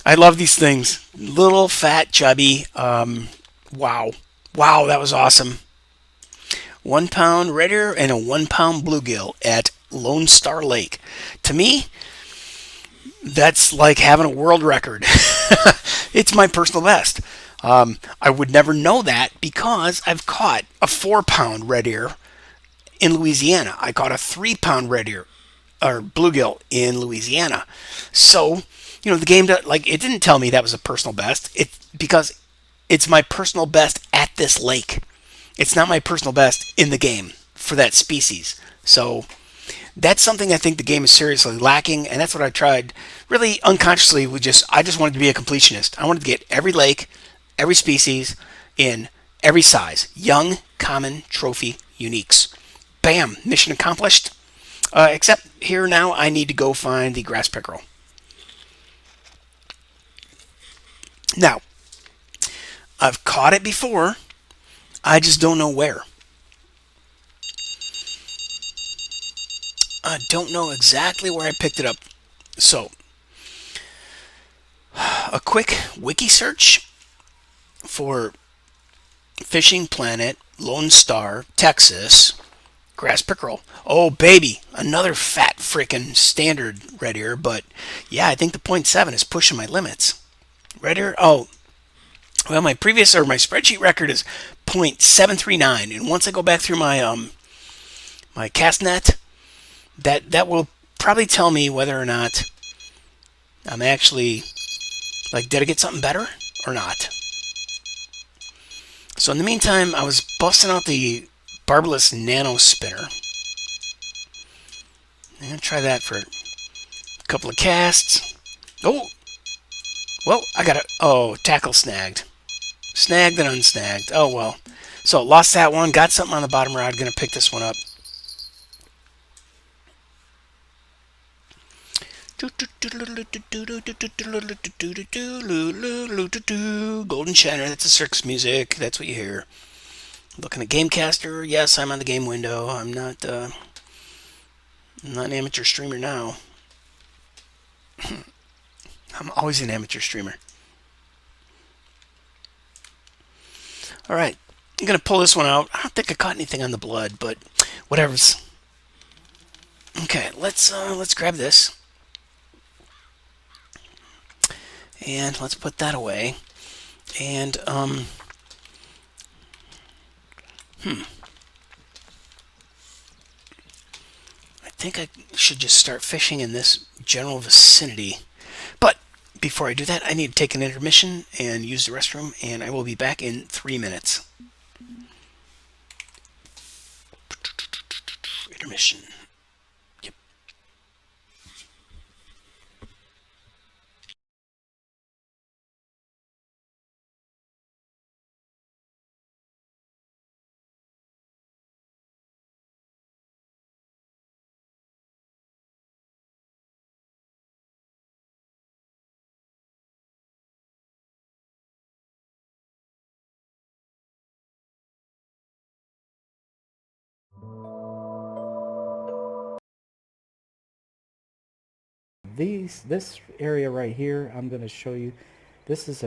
I love these things. Little, fat, chubby. Wow. Wow, that was awesome. 1 pound red ear and a 1 pound bluegill at Lone Star Lake. To me, that's like having a world record. It's my personal best. I would never know that because I've caught a 4 pound red ear in Louisiana. I caught a 3 pound red ear or bluegill in Louisiana. So, the game, like, it didn't tell me that was a personal best. Because it's my personal best at this lake. It's not my personal best in the game for that species. So that's something I think the game is seriously lacking, and that's what I tried really unconsciously. I just wanted to be a completionist. I wanted to get every lake, every species in every size. Young, common, trophy, uniques. Bam! Mission accomplished. Except here now I need to go find the grass pickerel. Now, I've caught it before. I just don't know where. I don't know exactly where I picked it up. So, a quick wiki search for Fishing Planet, Lone Star, Texas, grass pickerel. Oh, baby, another fat frickin' standard red ear, but yeah, I think the .7 is pushing my limits. Red ear, oh, well, my spreadsheet record is .739, and once I go back through my cast net, that will probably tell me whether or not I'm actually, like, did I get something better or not? So in the meantime, I was busting out the barbless nano spinner. I'm gonna try that for a couple of casts. Oh, well, I got it. Oh, tackle snagged. Snagged and unsnagged. Oh well. So lost that one. Got something on the bottom rod. Gonna pick this one up. Golden Shiner. That's the circus music. That's what you hear. Looking at Gamecaster. Yes, I'm on the game window. I'm not an amateur streamer now. I'm always an amateur streamer. All right, I'm gonna pull this one out. I don't think I caught anything on the blood, but whatever's. Okay, let's grab this. And let's put that away. And, I think I should just start fishing in this general vicinity. But before I do that, I need to take an intermission and use the restroom, and I will be back in 3 minutes. Intermission. Yep. This area right here, I'm going to show you. This is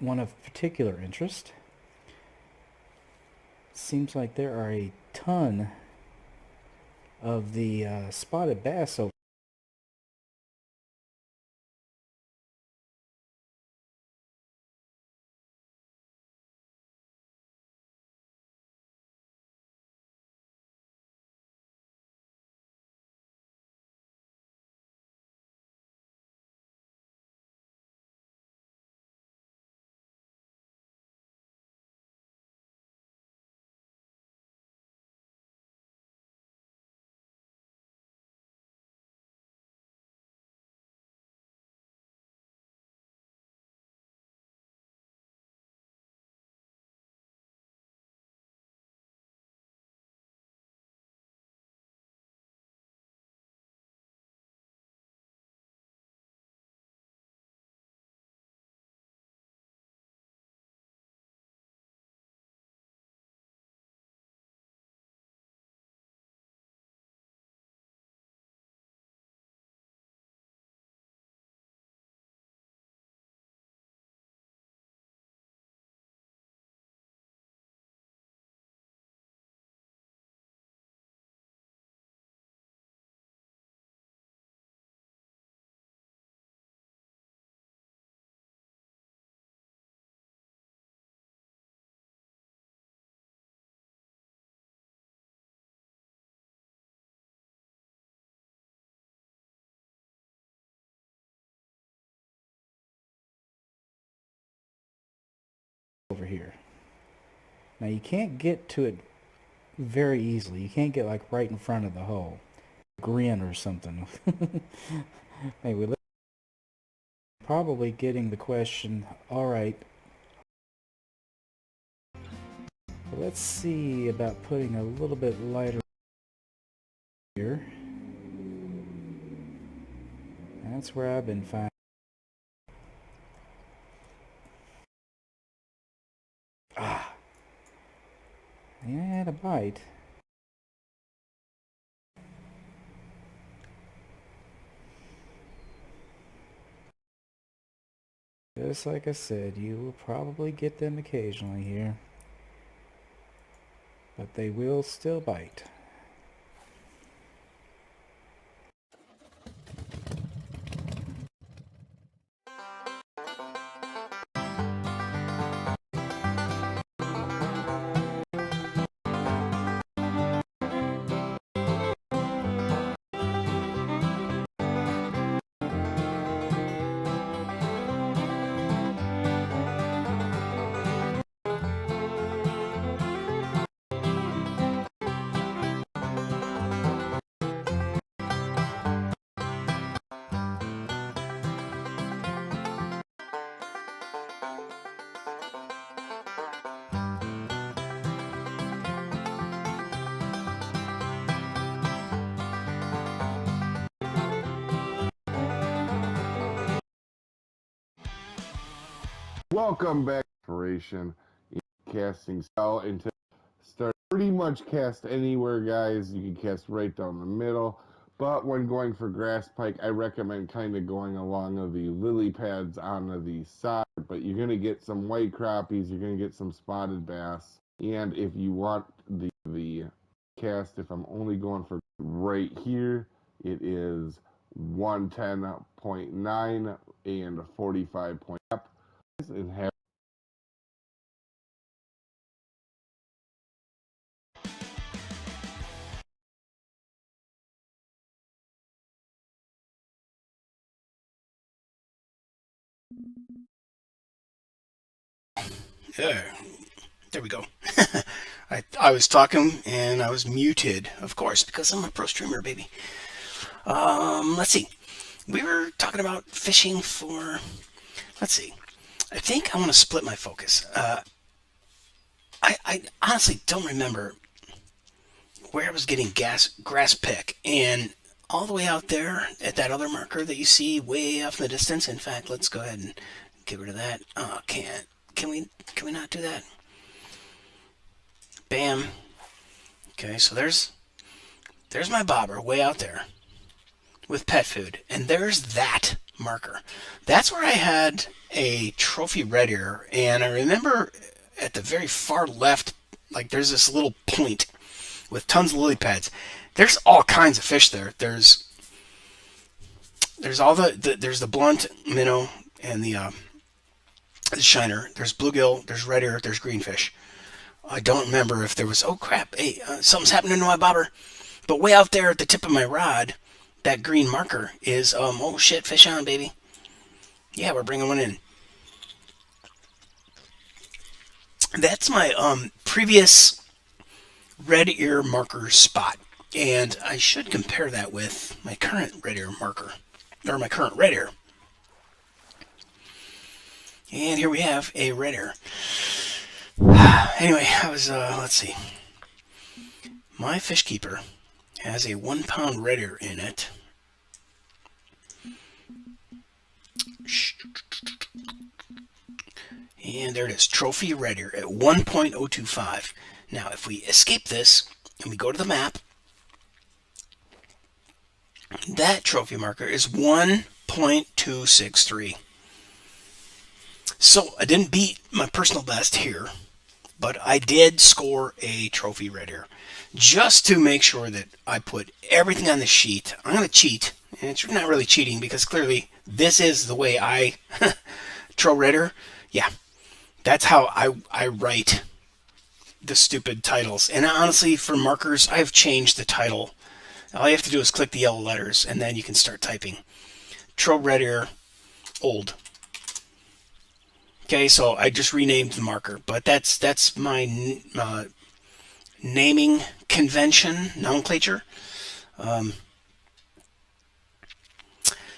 one of particular interest. Seems like there are a ton of the spotted bass over here. Now you can't get to it very easily. You can't get like right in front of the hole. Grin or something. Anyway, probably getting the question. All right, let's see about putting a little bit lighter here. That's where I've been finding. Ah, yeah, I had a bite. Just like I said, you will probably get them occasionally here, but they will still bite. Welcome back, Inspiration Casting Style into start pretty much cast anywhere, guys. You can cast right down the middle, but when going for grass pike, I recommend kind of going along the lily pads on the side. But you're gonna get some white crappies, you're gonna get some spotted bass, and if you want the cast, if I'm only going for right here, it is 110.9 and 45 point up and have. There we go. I was talking and I was muted, of course, because I'm a pro streamer, baby. Let's see. We were talking about fishing for. Let's see. I think I want to split my focus. I honestly don't remember where I was getting grass pick, and all the way out there at that other marker that you see way off in the distance. In fact, let's go ahead and get rid of that. Can't. Can we not do that? Bam. Okay, so there's my bobber way out there. with pet food. And there's that marker. That's where I had a trophy red ear. And I remember at the very far left, like there's this little point with tons of lily pads. There's all kinds of fish there. There's all there's the blunt minnow and the shiner. There's bluegill. There's red ear. There's greenfish. I don't remember if there was. Oh crap! Hey, something's happening to my bobber. But way out there at the tip of my rod, that green marker is oh shit, fish on, baby. Yeah, we're bringing one in. That's my previous red ear marker spot, and I should compare that with my current red ear marker, or my current red ear. And here we have a red ear. Anyway, I was let's see. My fish keeper has a 1 pound red ear in it. And there it is, trophy red ear at 1.025. Now, if we escape this and we go to the map, that trophy marker is 1.263. So I didn't beat my personal best here, but I did score a trophy red ear. Just to make sure that I put everything on the sheet, I'm going to cheat. And it's not really cheating because clearly this is the way I tro red ear. Yeah, that's how I write the stupid titles. And honestly, for markers, I've changed the title. All you have to do is click the yellow letters, and then you can start typing. Tro red ear, old. Okay, so I just renamed the marker, but that's my naming convention, nomenclature.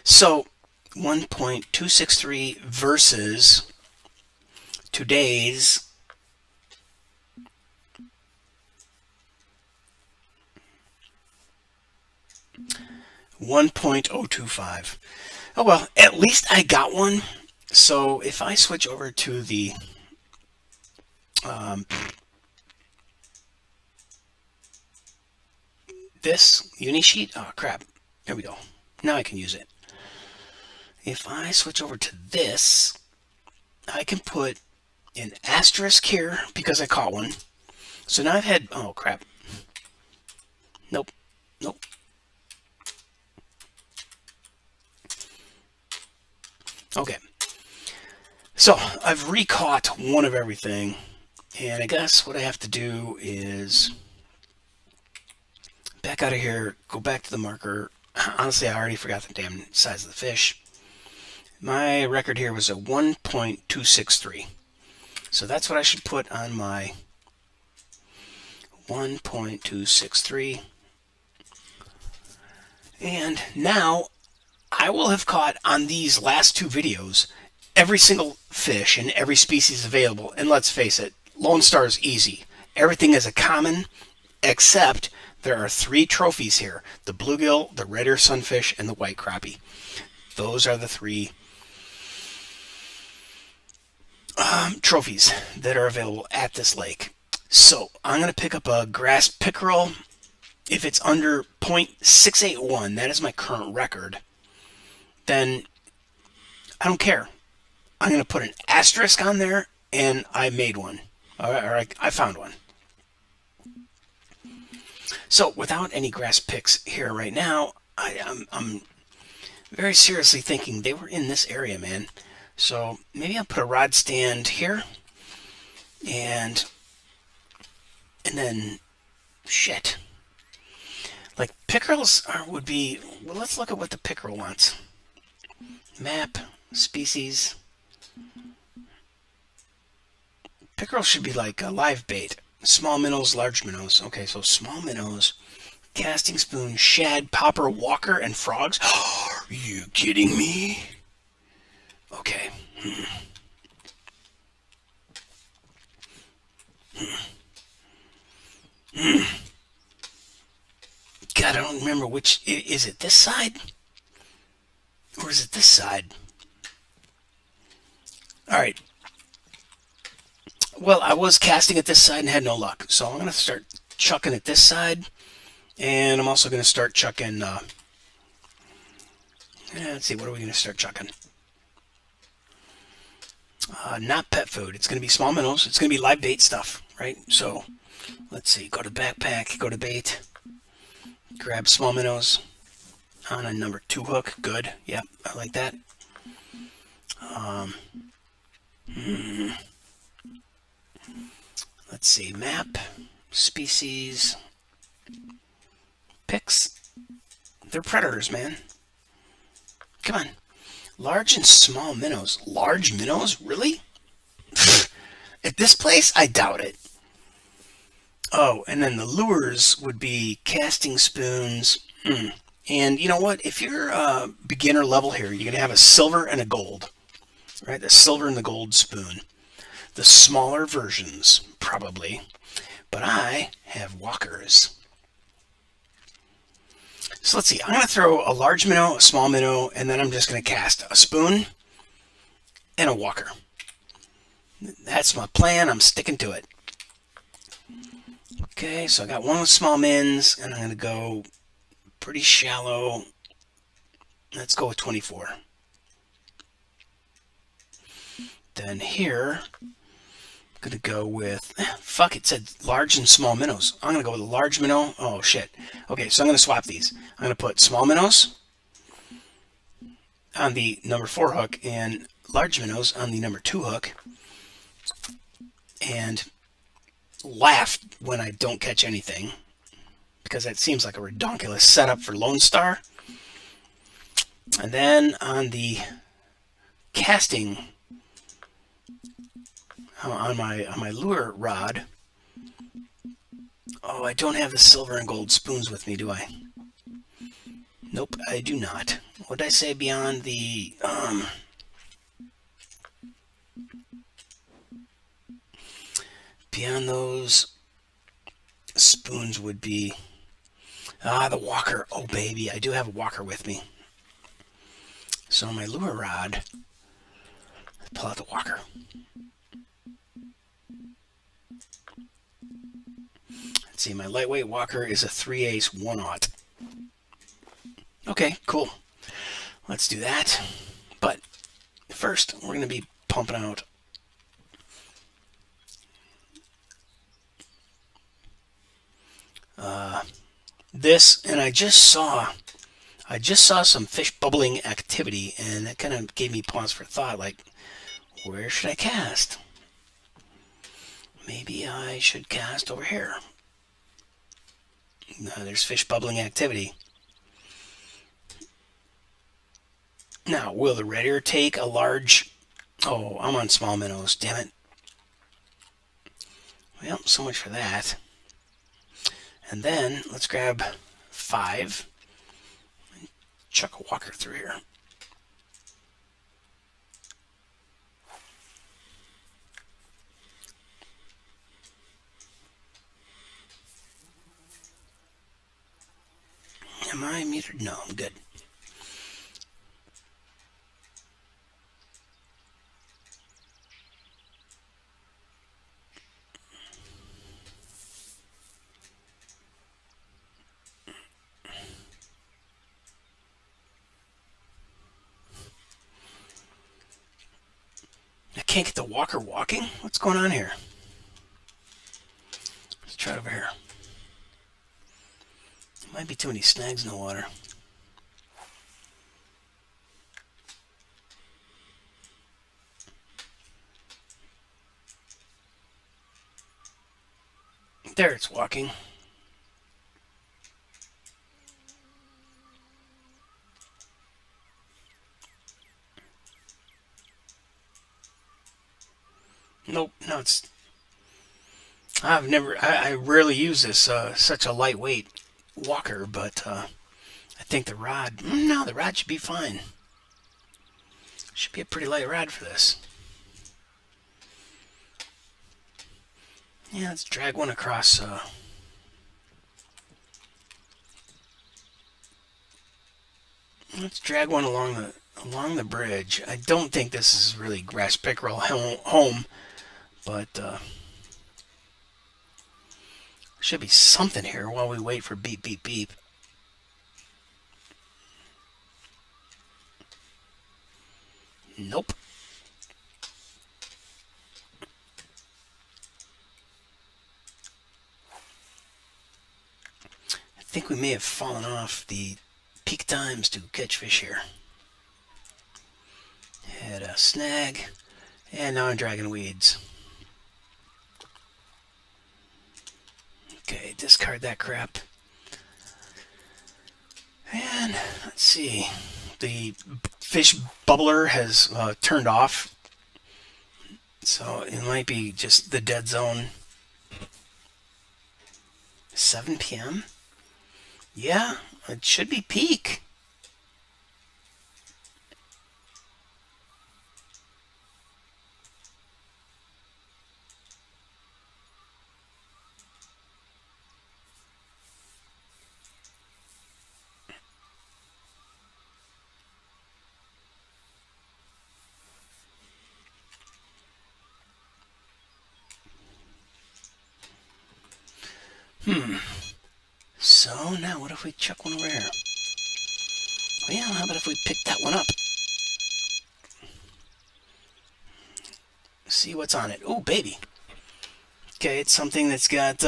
So 1.263 versus today's 1.025. Oh well, at least I got one. So if I switch over to the this UNIsheet, oh crap, there we go. Now I can use it. If I switch over to this, I can put an asterisk here because I caught one. So now I've had, oh crap. Nope, nope. Okay. So I've recaught one of everything, and I guess what I have to do is back out of here, go back to the marker. Honestly, I already forgot the damn size of the fish. My record here was a 1.263. So that's what I should put on my 1.263. And now I will have caught on these last two videos every single fish in every species available. And let's face it, Lone Star is easy. Everything is a common, except there are 3 trophies here. The bluegill, the red ear sunfish, and the white crappie. Those are the 3 trophies that are available at this lake. So I'm going to pick up a grass pickerel. If it's under 0.681, that is my current record, then I don't care. I'm going to put an asterisk on there, and I made one. Or I found one. So without any grass picks here right now, I'm very seriously thinking they were in this area, man. So maybe I'll put a rod stand here, and then shit. Like pickerels would be. Well, let's look at what the pickerel wants. Map, species. Pickerel should be like a live bait. Small minnows, large minnows. Okay, so small minnows, casting spoon, shad, popper, walker, and frogs. Are you kidding me? Okay. God, I don't remember which. Is it this side? Or is it this side? Alright. Well, I was casting at this side and had no luck. So I'm going to start chucking at this side. And I'm also going to start chucking Let's see, what are we going to start chucking? Not pet food. It's going to be small minnows. It's going to be live bait stuff, right? So let's see. Go to backpack, go to bait, grab small minnows on a number 2 hook. Good. Yep, I like that. Let's see. Map, species, picks. They're predators, man. Come on. Large and small minnows. Large minnows? Really? At this place? I doubt it. Oh, and then the lures would be casting spoons. And you know what? If you're beginner level here, you're going to have a silver and a gold. Right? The silver and the gold spoon. The smaller versions, probably. But I have walkers. So let's see. I'm going to throw a large minnow, a small minnow, and then I'm just going to cast a spoon and a walker. That's my plan. I'm sticking to it. Okay, so I got one with small mins, and I'm going to go pretty shallow. Let's go with 24. Then here, I'm going to go with, fuck, it said large and small minnows. I'm going to go with a large minnow. Oh, shit. Okay, so I'm going to swap these. I'm going to put small minnows on the number 4 hook and large minnows on the number 2 hook. And laugh when I don't catch anything, because that seems like a redonkulous setup for Lone Star. And then on the casting, on my lure rod, oh, I don't have the silver and gold spoons with me, do I? Nope, I do not. What did I say beyond the beyond those spoons would be the walker. Oh baby, I do have a walker with me. So on my lure rod, pull out the walker. Let's see, my lightweight walker is a 3/8 1/0. Okay, cool. Let's do that. But first, we're going to be pumping out this, and I just saw some fish bubbling activity, and that kind of gave me pause for thought, like, where should I cast? Maybe I should cast over here. There's fish bubbling activity. Now, will the Redear take a large... Oh, I'm on small minnows, damn it. Well, so much for that. And then, let's grab 5 and chuck a walker through here. Am I muted? No, I'm good. I can't get the walker walking? What's going on here? Let's try it over here. Might be too many snags in the water. There, it's walking. Nope, no, it's... I rarely use this, such a lightweight walker, but I think the rod, no, the rod should be fine. Should be a pretty light rod for this. Yeah, let's drag one across. Let's drag one along the bridge. I don't think this is really grass pickerel home, but should be something here while we wait for beep beep beep. Nope. I think we may have fallen off the peak times to catch fish here. Had a snag, and now I'm dragging weeds. Okay, discard that crap. And let's see. The fish bubbler has turned off, so it might be just the dead zone. 7 p.m.? Yeah, it should be peak. So now what if we chuck one over here? Well, how about if we pick that one up? See what's on it. Oh, baby. Okay, it's something that's got,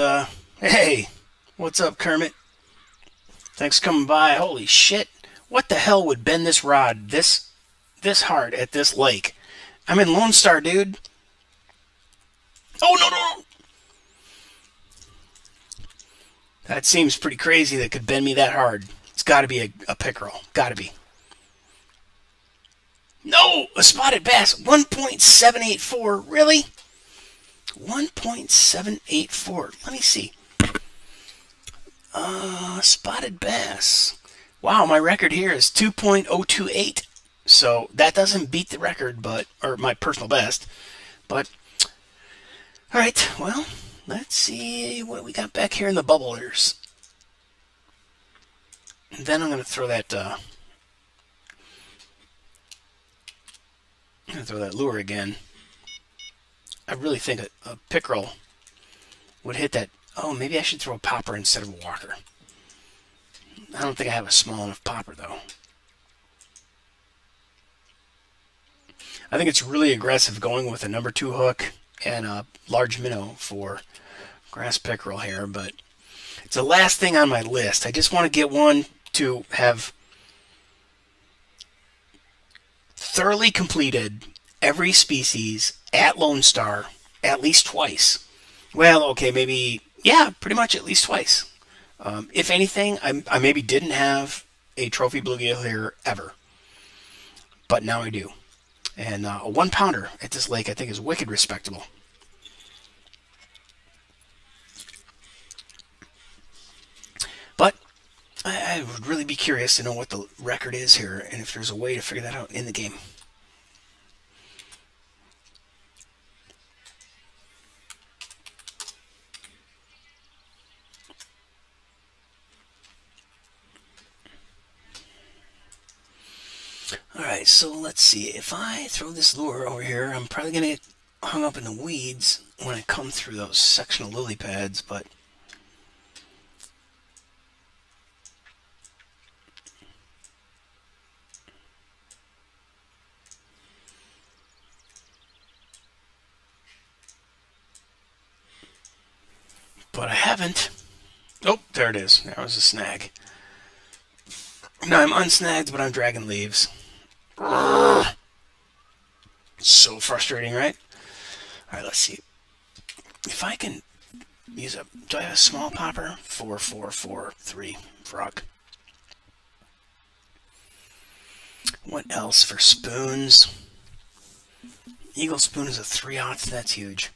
hey, what's up, Kermit? Thanks for coming by. Holy shit. What the hell would bend this rod this hard at this lake? I'm in Lone Star, dude. Oh, no, no, no. That seems pretty crazy that could bend me that hard. It's got to be a pickerel. Got to be. No, a spotted bass. 1.784. Really? 1.784. Let me see. Spotted bass. Wow, my record here is 2.028. So that doesn't beat the record, or my personal best. But, all right, well, let's see what we got back here in the bubblers. And then I'm going to throw that, lure again. I really think a pickerel would hit that. Oh, maybe I should throw a popper instead of a walker. I don't think I have a small enough popper, though. I think it's really aggressive going with a number 2 hook and a large minnow for grass pickerel here, but it's the last thing on my list. I just want to get one to have thoroughly completed every species at Lone Star at least twice. Well, okay, maybe, yeah, pretty much at least twice. If anything, I maybe didn't have a trophy bluegill here ever, but now I do. And a 1 pounder at this lake I think is wicked respectable. But I would really be curious to know what the record is here and if there's a way to figure that out in the game. Alright, so let's see. If I throw this lure over here, I'm probably going to get hung up in the weeds when I come through those sectional lily pads, but I haven't. Oh, there it is. That was a snag. Now I'm unsnagged, but I'm dragging leaves. So frustrating, right? Alright, let's see. If I can use a... Do I have a small popper? 4, 4, 4, 3 frog. What else for spoons? Eagle spoon is a 3/0. That's huge.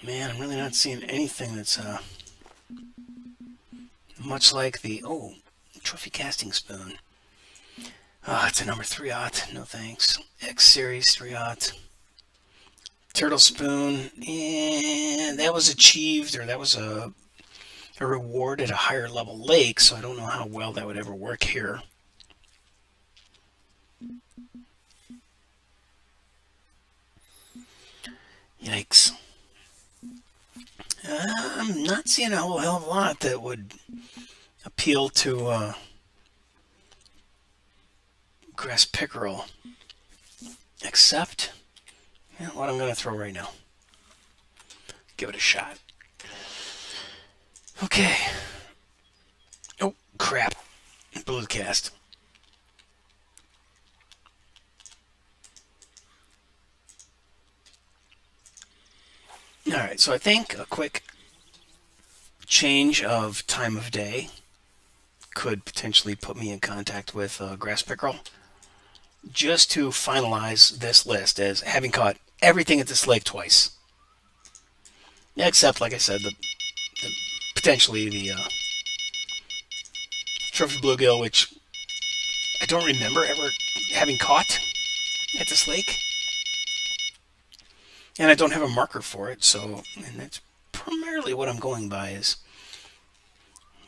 Man, I'm really not seeing anything that's much like the trophy casting spoon. It's a number 3/0. No thanks. X series 3/0. Turtle spoon, and that was achieved, or that was a reward at a higher level lake, so I don't know how well that would ever work here. Yikes. I'm not seeing a whole hell of a lot that would appeal to grass pickerel, except what I'm going to throw right now. Give it a shot. Okay. Oh, crap. Blew the cast. Alright, so I think a quick change of time of day could potentially put me in contact with grass pickerel. Just to finalize this list as having caught everything at this lake twice. Except, like I said, potentially the trophy bluegill, which I don't remember ever having caught at this lake. And I don't have a marker for it, so, and that's primarily what I'm going by is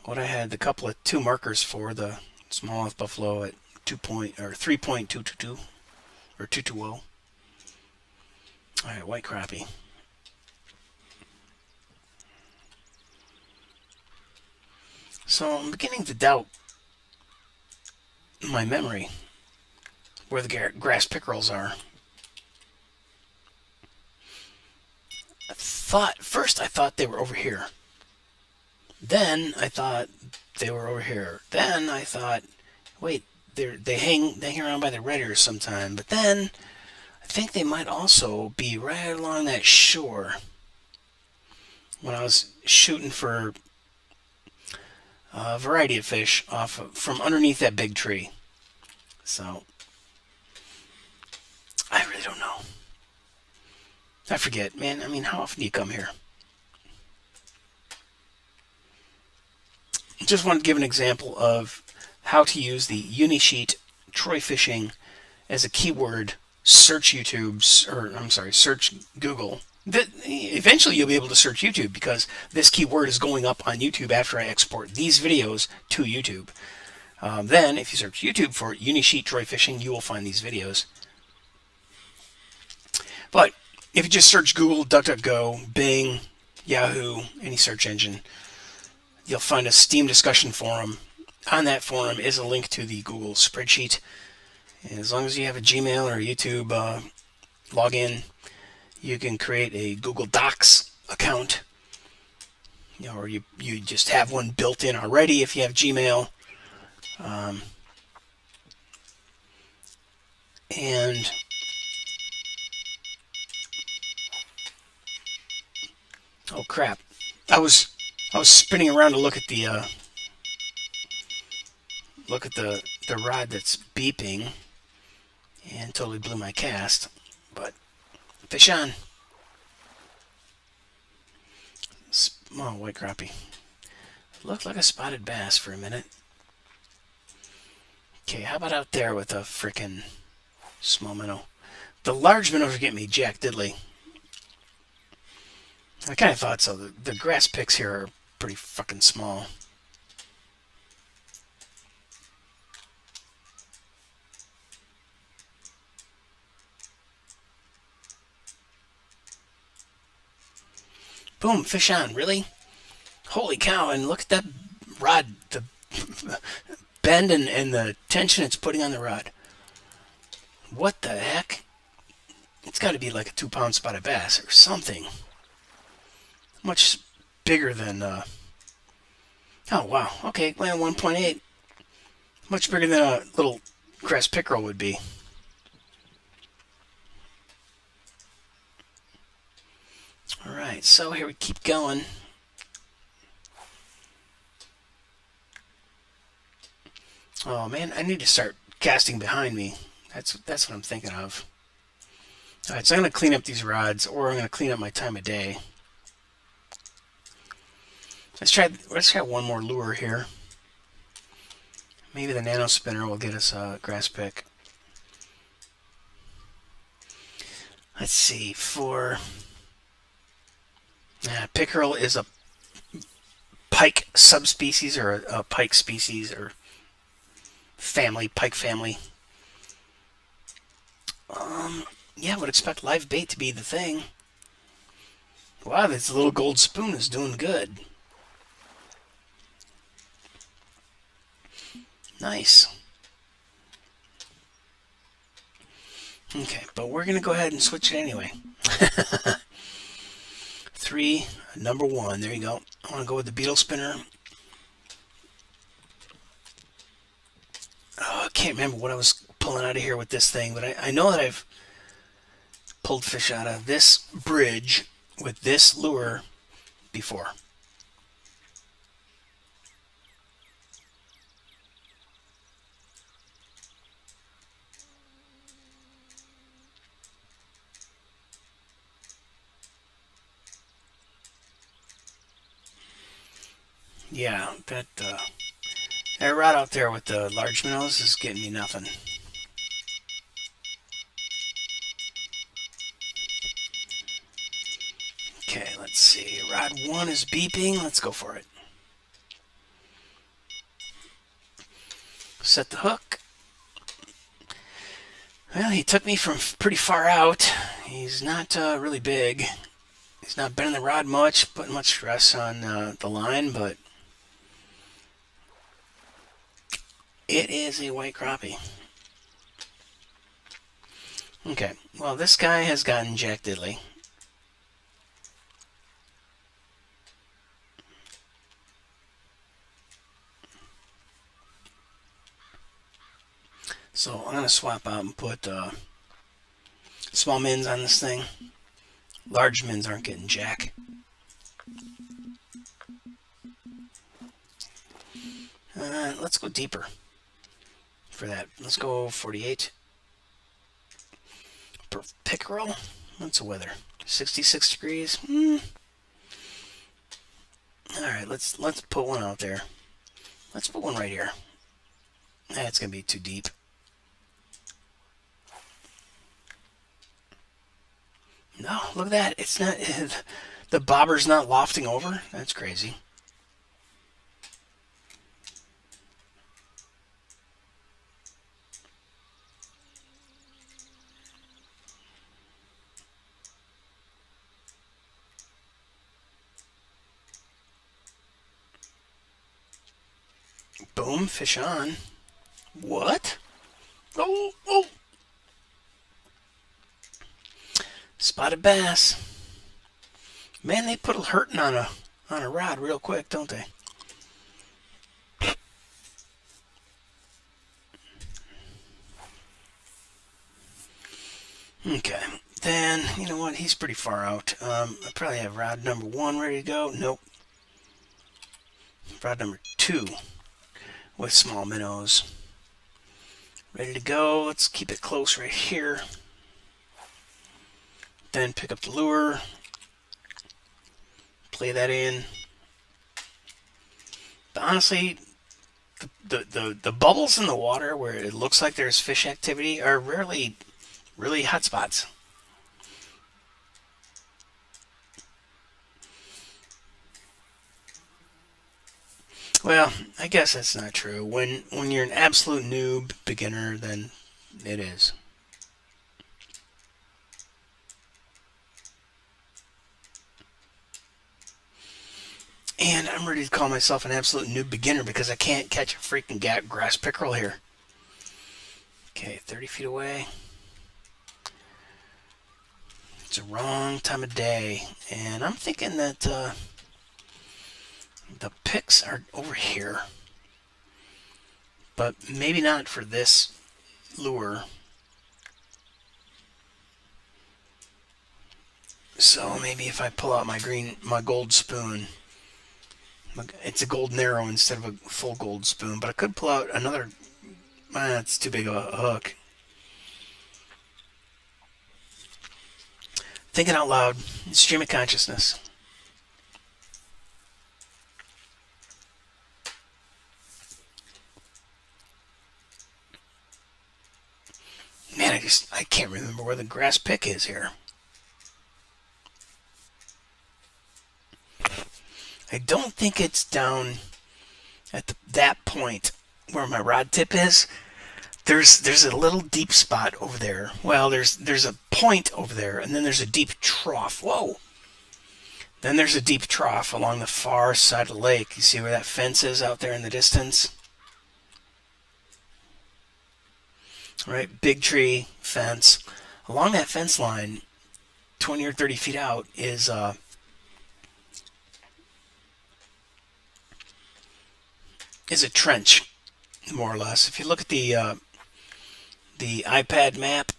what I had the two markers for, the smallmouth buffalo at 3.222 or 220. Alright, white crappie. So I'm beginning to doubt my memory where the grass pickerels are. First I thought they were over here. Then I thought they were over here. Then I thought, wait, they hang around by the Redear sometime. But then I think they might also be right along that shore when I was shooting for a variety of fish from underneath that big tree. So I really don't know. I forget, man. I mean, how often do you come here? Just wanted to give an example of how to use the UNIsheet Troy fishing as a keyword search search Google. Eventually you'll be able to search YouTube because this keyword is going up on YouTube after I export these videos to YouTube. Then if you search YouTube for UNIsheet Troy fishing, you will find these videos. But if you just search Google, DuckDuckGo, Bing, Yahoo, any search engine, you'll find a Steam discussion forum. On that forum is a link to the Google spreadsheet. And as long as you have a Gmail or a YouTube login, you can create a Google Docs account. Or you just have one built in already if you have Gmail. And oh crap! I was spinning around to look at the rod that's beeping, and totally blew my cast. But fish on. Small white crappie. Looked like a spotted bass for a minute. Okay, how about out there with a frickin' small minnow? The large minnows are getting me jack diddly. I kind of thought so. The grass picks here are pretty fucking small. Boom, fish on, really? Holy cow, and look at that rod, the bend and the tension it's putting on the rod. What the heck? It's got to be like a 2-pound spotted bass or something. Much bigger than, oh wow, okay, well, 1.8. Much bigger than a little grass pickerel would be. Alright, so here we keep going. Oh man, I need to start casting behind me. That's what I'm thinking of. Alright, so I'm going to clean up these rods, or I'm going to clean up my time of day. Let's try one more lure here. Maybe the nano spinner will get us a grass pick. Let's see, for pickerel is a pike subspecies or a pike species or family, pike family. Yeah, I would expect live bait to be the thing. Wow, this little gold spoon is doing good. Nice. Okay, but we're going to go ahead and switch it anyway. 3, number 1. There you go. I want to go with the beetle spinner. Oh, I can't remember what I was pulling out of here with this thing, but I know that I've pulled fish out of this bridge with this lure before. Yeah, that rod out there with the large minnows is getting me nothing. Okay, let's see. Rod 1 is beeping. Let's go for it. Set the hook. Well, he took me from pretty far out. He's not really big. He's not bending the rod much, putting much stress on the line, but it is a white crappie. Okay, well, this guy has gotten jack diddly. So I'm going to swap out and put small mins on this thing. Large mins aren't getting jack. Let's go deeper for that. Let's go 48. Per pickerel. What's the weather? 66 degrees. All right, let's put one out there. Let's put one right here. That's gonna be too deep. No, look at that. It's not. The bobber's not lofting over. That's crazy. Boom, fish on. What? Oh, oh. Spotted bass. Man, they put a hurting on a rod real quick, don't they? Okay, then, you know what? He's pretty far out. I probably have rod number 1 ready to go. Nope. Rod number 2 with small minnows. Ready to go. Let's keep it close right here. Then pick up the lure. Play that in. But honestly, the bubbles in the water where it looks like there's fish activity are rarely really hot spots. Well, I guess that's not true. When you're an absolute noob beginner, then it is. And I'm ready to call myself an absolute noob beginner because I can't catch a freaking grass pickerel here. Okay, 30 feet away. It's the wrong time of day. And I'm thinking that the picks are over here. But maybe not for this lure. So maybe if I pull out my gold spoon. It's a golden arrow instead of a full gold spoon, but I could pull out another. It's too big of a hook. Thinking out loud, stream of consciousness. Man, I can't remember where the grass pick is here. I don't think it's down at that point where my rod tip is. There's a little deep spot over there. Well, there's a point over there, and then there's a deep trough. Whoa! Then there's a deep trough along the far side of the lake. You see where that fence is out there in the distance? Right, big tree, fence. Along that fence line, 20 or 30 feet out, is a trench, more or less. If you look at the iPad map,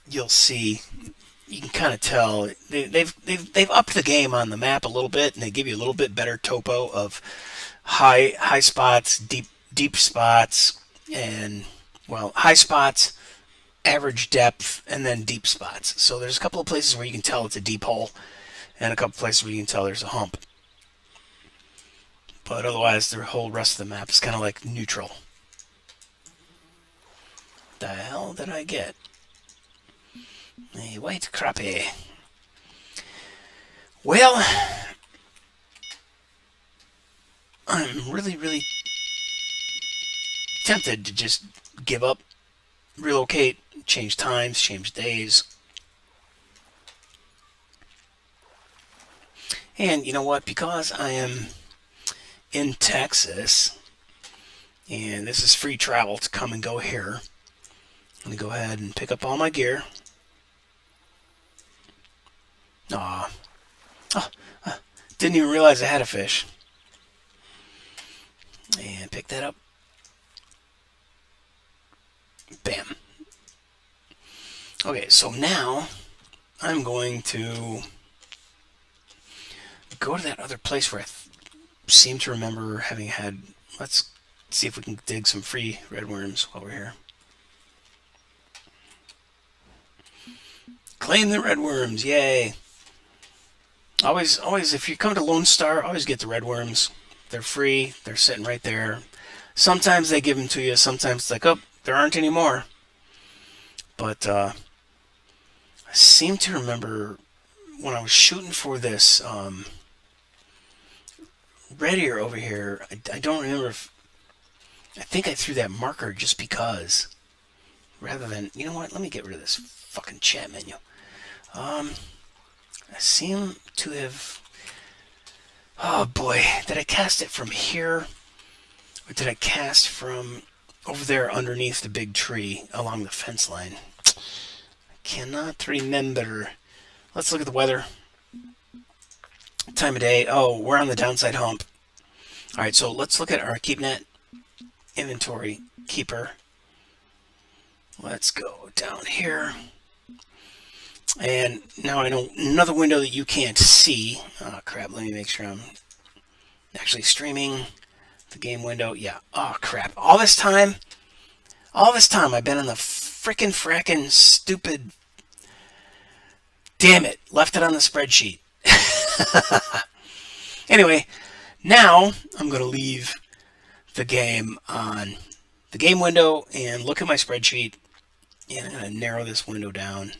you'll see. You can kind of tell they've upped the game on the map a little bit, and they give you a little bit better topo of high spots, deep spots, and well, high spots, average depth, and then deep spots. So there's a couple of places where you can tell it's a deep hole, and a couple places where you can tell there's a hump. But otherwise, the whole rest of the map is kind of like neutral. The hell did I get? A white crappie. Well, I'm really tempted to just give up, relocate, change times, change days. And you know what? Because I am in Texas, and this is free travel to come and go here, I'm going to go ahead and pick up all my gear. Aw. Oh, didn't even realize I had a fish. And pick that up. Bam. Okay, so now I'm going to go to that other place where I seem to remember having had... Let's see if we can dig some free red worms while we're here. Claim the red worms, yay! Always, if you come to Lone Star, always get the red worms. They're free. They're sitting right there. Sometimes they give them to you. Sometimes it's like, oh, there aren't any more. But I seem to remember when I was shooting for this Redear over here, I don't remember if... I think I threw that marker just because. Rather than... You know what? Let me get rid of this fucking chat menu. I seem to have... Oh boy, did I cast it from here? Or did I cast from over there underneath the big tree along the fence line? I cannot remember. Let's look at the weather. Time of day. Oh, we're on the downside hump. Alright, so let's look at our KeepNet inventory keeper. Let's go down here. And now I know another window that you can't see. Oh crap, let me make sure I'm actually streaming the game window. Yeah, oh crap. All this time I've been on the frackin' stupid... Damn it, left it on the spreadsheet. Anyway, now I'm going to leave the game on the game window and look at my spreadsheet, and I'm going to narrow this window down.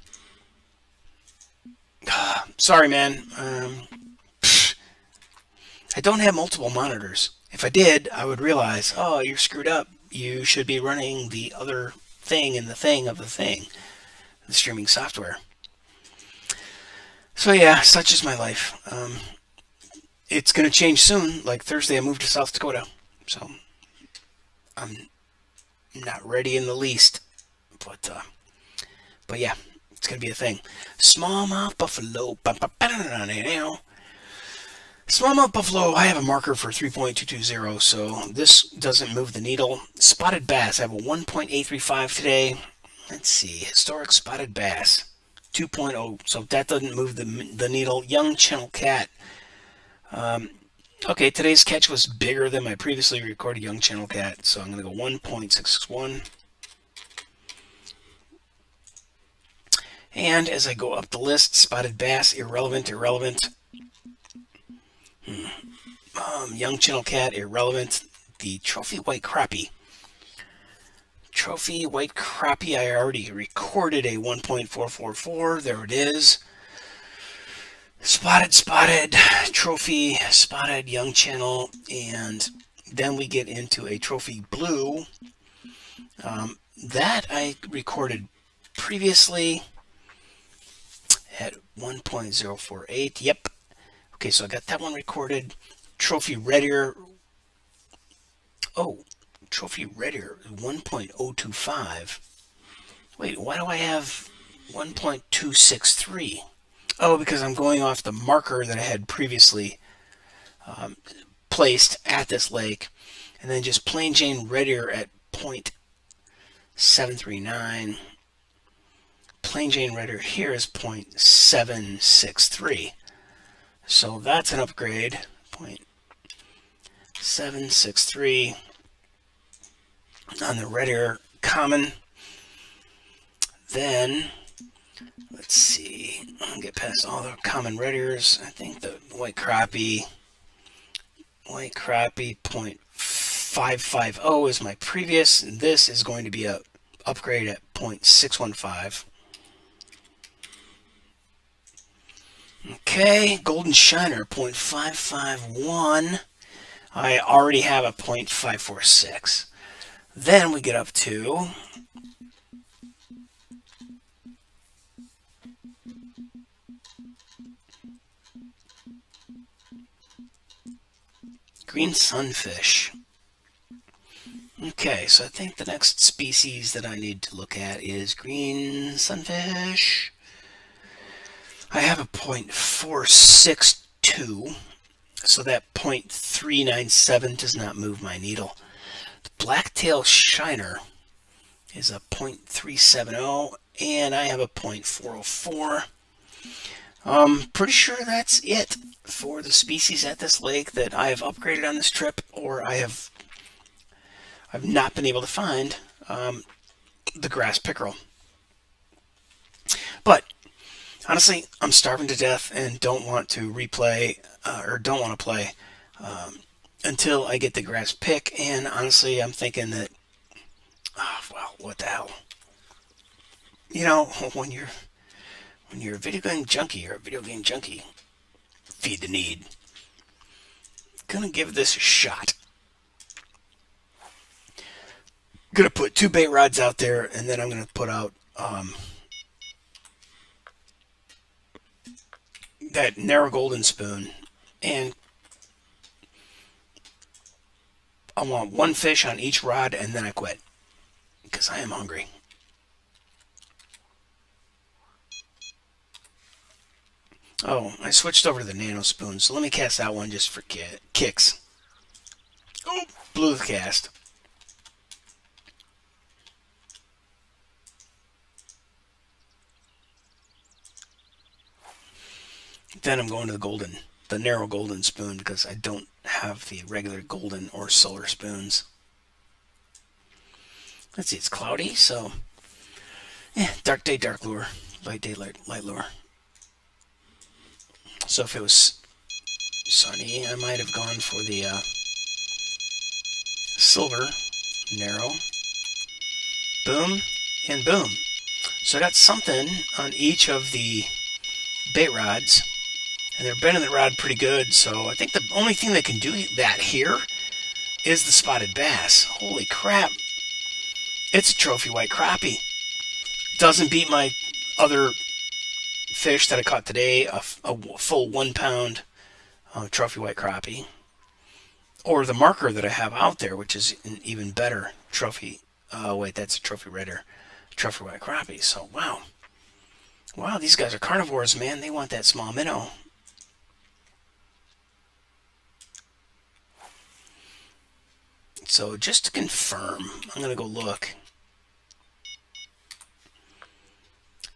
Sorry, man. I don't have multiple monitors. If I did, I would realize, oh, you're screwed up. You should be running the other thing in the thing of the thing, the streaming software. So yeah, such is my life. It's going to change soon. Like Thursday, I moved to South Dakota. So I'm not ready in the least. But yeah. It's going to be a thing. Smallmouth buffalo. Smallmouth buffalo, I have a marker for 3.220, so this doesn't move the needle. Spotted bass, I have a 1.835 today. Let's see, historic spotted bass, 2.0, so that doesn't move the needle. Young channel cat. Okay, today's catch was bigger than my previously recorded young channel cat, so I'm going to go 1.61. And as I go up the list, spotted bass, irrelevant. Young channel cat, irrelevant. The trophy white crappie. Trophy white crappie, I already recorded a 1.444. There it is. Spotted, trophy, spotted, young channel, and then we get into a trophy blue. That I recorded previously at 1.048. Yep. Okay, so I got that one recorded. Trophy Redear. Oh, Trophy Redear 1.025. Wait, why do I have 1.263? Oh, because I'm going off the marker that I had previously placed at this lake, and then just plain Jane Redear at 0.739. Plain Jane Redear here is 0.763. So that's an upgrade. 0.763 on the Redear Common. Then, let's see, I'll get past all the common Redears. I think the white crappie 0.550 is my previous. This is going to be a upgrade at 0.615. Okay, Golden Shiner 0.551. I already have a 0.546. Then we get up to green sunfish. Okay, so I think the next species that I need to look at is green sunfish. I have a 0.462, so that 0.397 does not move my needle. The blacktail shiner is a 0.370, and I have a 0.404. Pretty sure that's it for the species at this lake that I have upgraded on this trip, or I've not been able to find the grass pickerel. But honestly, I'm starving to death and don't want to replay or don't want to play until I get the grass pick. And honestly, I'm thinking that, well, what the hell? You know, when you're a video game junkie, you're a video game junkie. Feed the need. Gonna give this a shot. Gonna put 2 bait rods out there, and then I'm gonna put out that narrow golden spoon, and I want 1 fish on each rod, and then I quit because I am hungry. Oh, I switched over to the nano spoon, so let me cast that one just for kicks. Oh, blew the cast. Then I'm going to the narrow golden spoon, because I don't have the regular golden or solar spoons. Let's see, it's cloudy, so dark day, dark lure, light day, light lure. So if it was sunny, I might have gone for the silver narrow. Boom and boom. So I got something on each of the bait rods, and they're bending the rod pretty good. So I think the only thing that can do that here is the spotted bass. Holy crap. It's a trophy white crappie. Doesn't beat my other fish that I caught today, a full 1 pound trophy white crappie, or the marker that I have out there, which is an even better trophy. Wait, that's a trophy Redear, trophy white crappie. So wow, these guys are carnivores, man. They want that small minnow. So just to confirm, I'm gonna go look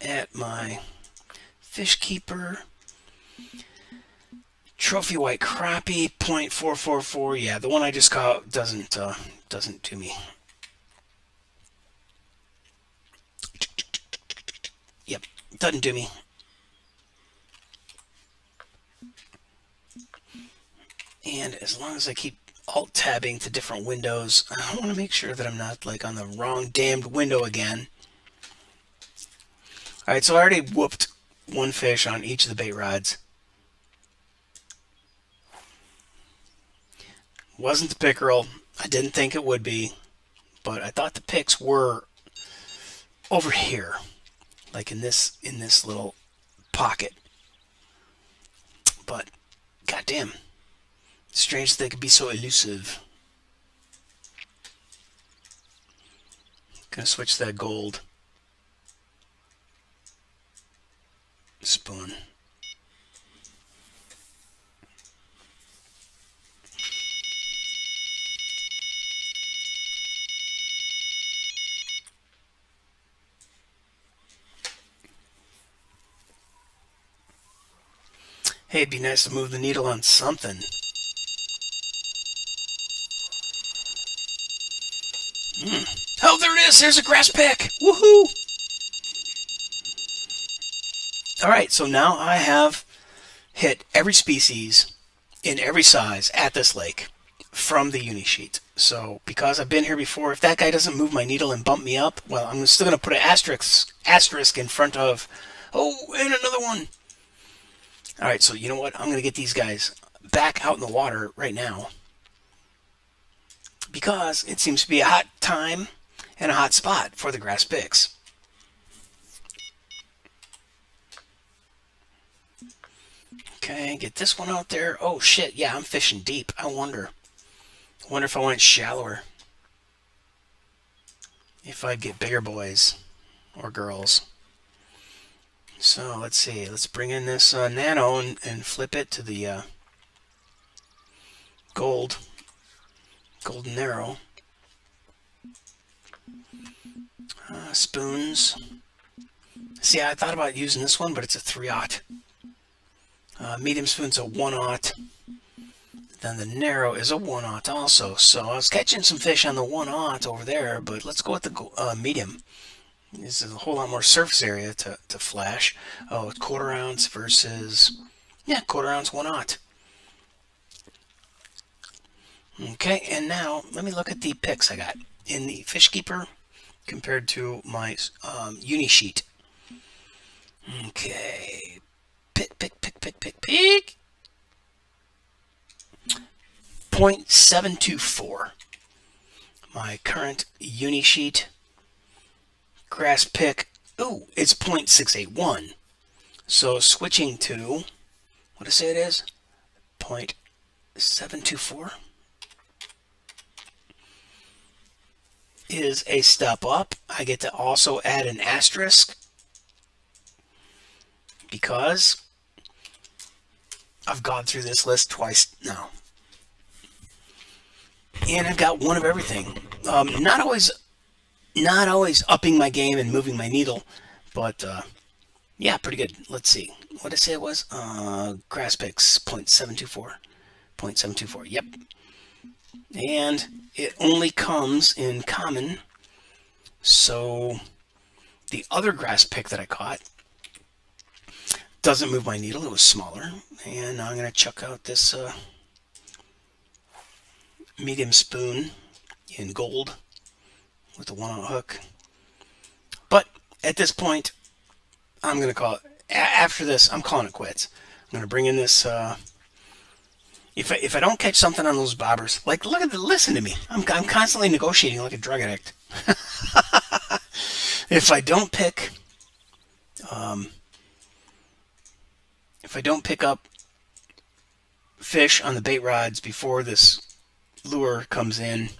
at my fish keeper. Trophy white crappie 0.444. Yeah, the one I just caught doesn't do me. Yep, doesn't do me. And as long as I keep alt tabbing to different windows, I want to make sure that I'm not like on the wrong damned window again. Alright, so I already whooped 1 fish on each of the bait rods. Wasn't the pickerel. I didn't think it would be, but I thought the picks were over here, like in this little pocket. But God damn. Strange that they could be so elusive. Gonna switch to that gold spoon. Hey, it'd be nice to move the needle on something. Oh, there it is! There's a grass pick! Woohoo! Alright, so now I have hit every species in every size at this lake from the UNIsheet. So, because I've been here before, if that guy doesn't move my needle and bump me up, well, I'm still going to put an asterisk in front of... Oh, and another one! Alright, so you know what? I'm going to get these guys back out in the water right now, because it seems to be a hot time and a hot spot for the grass picks. Okay, get this one out there. Oh shit, yeah, I'm fishing deep. I wonder if I went shallower, if I'd get bigger boys or girls. So let's see, let's bring in this nano and flip it to the golden arrow. Spoons. See, I thought about using this one, but it's a 3/0. Medium spoon's a 1/0. Then the narrow is a 1/0 also. So I was catching some fish on the 1/0 over there, but let's go with the medium. This is a whole lot more surface area to flash. Oh, 1/4 ounce versus, yeah, 1/4 ounce 1/0. Okay, and now let me look at the picks I got in the fish keeper compared to my UNIsheet. Okay, pick. 0.724. My current UNIsheet grass pick, ooh, it's 0.681. So switching to, what did I say it is? 0.724 is a step up. I get to also add an asterisk because I've gone through this list twice now. And I've got one of everything. Not always upping my game and moving my needle, but yeah, pretty good. Let's see. What did I say it was? Grass picks 0.724. 0.724. Yep. And it only comes in common. So the other grass pick that I caught doesn't move my needle. It was smaller. And now I'm going to chuck out this medium spoon in gold with the 1/0 hook. But at this point, I'm going to call it, after this, I'm calling it quits. I'm going to bring in this, if I don't catch something on those bobbers, like, listen to me. I'm constantly negotiating like a drug addict. If I don't pick up fish on the bait rods before this lure comes in,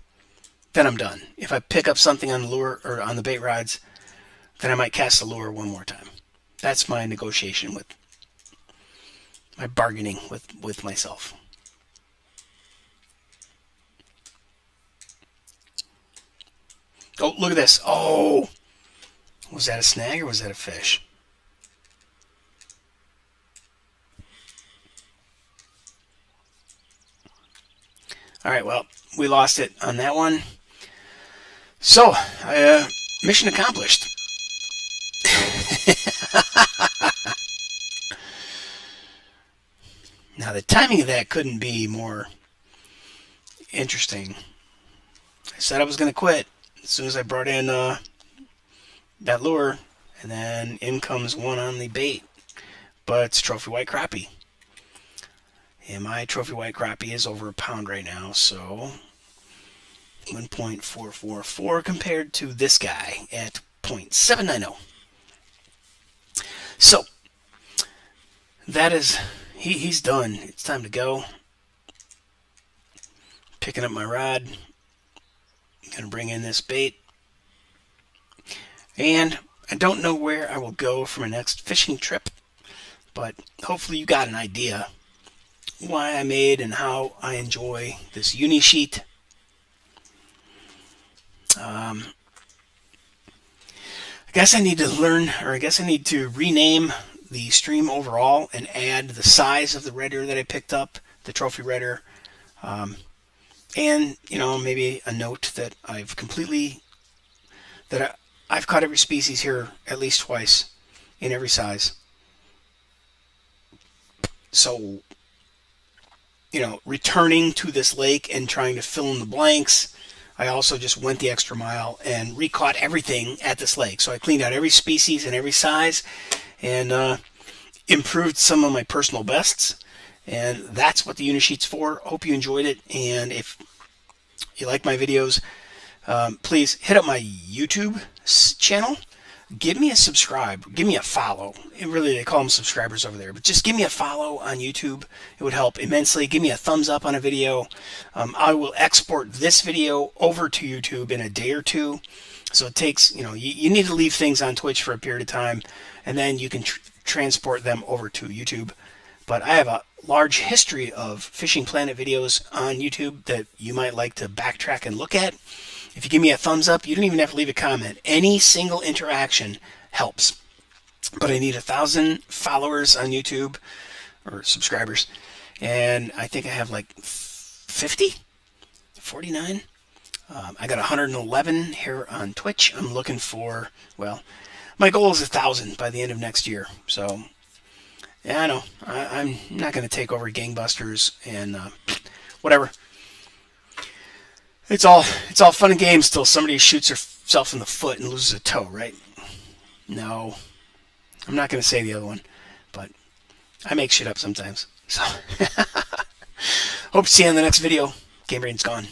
then I'm done. If I pick up something on the lure or on the bait rods, then I might cast the lure one more time. That's my negotiation with my bargaining with myself. Oh, look at this. Oh, was that a snag or was that a fish? All right, well, we lost it on that one. So, mission accomplished. Now, the timing of that couldn't be more interesting. I said I was going to quit as soon as I brought in that lure, and then in comes one on the bait, but it's trophy white crappie. And my trophy white crappie is over a pound right now, so 1.444 compared to this guy at 0.790. So that is he's done. It's time to go. Picking up my rod. Gonna bring in this bait. And I don't know where I will go for my next fishing trip, but hopefully you got an idea why I made and how I enjoy this UNIsheet. I guess I need to learn, or I guess I need to rename the stream overall and add the size of the Redear that I picked up, the trophy Redear, and maybe a note that I've caught every species here at least twice in every size. So returning to this lake and trying to fill in the blanks, I also just went the extra mile and recaught everything at this lake. So I cleaned out every species and every size and improved some of my personal bests. And that's what the UNIsheet's for. Hope you enjoyed it. And if you like my videos, please hit up my YouTube channel. Give me a subscribe. Give me a follow. They call them subscribers over there. But just give me a follow on YouTube. It would help immensely. Give me a thumbs up on a video. I will export this video over to YouTube in a day or two. So it takes, you need to leave things on Twitch for a period of time, and then you can transport them over to YouTube. But I have a large history of Fishing Planet videos on YouTube that you might like to backtrack and look at. If you give me a thumbs up, you don't even have to leave a comment. Any single interaction helps. But I need 1,000 followers on YouTube, or subscribers. And I think I have like 50? 49? I got 111 here on Twitch. I'm looking for, my goal is 1,000 by the end of next year. So, yeah, I know. I'm not going to take over gangbusters and whatever. It's all fun and games till somebody shoots herself in the foot and loses a toe, right? No, I'm not going to say the other one, but I make shit up sometimes. So, hope to see you in the next video. GameBrain's gone.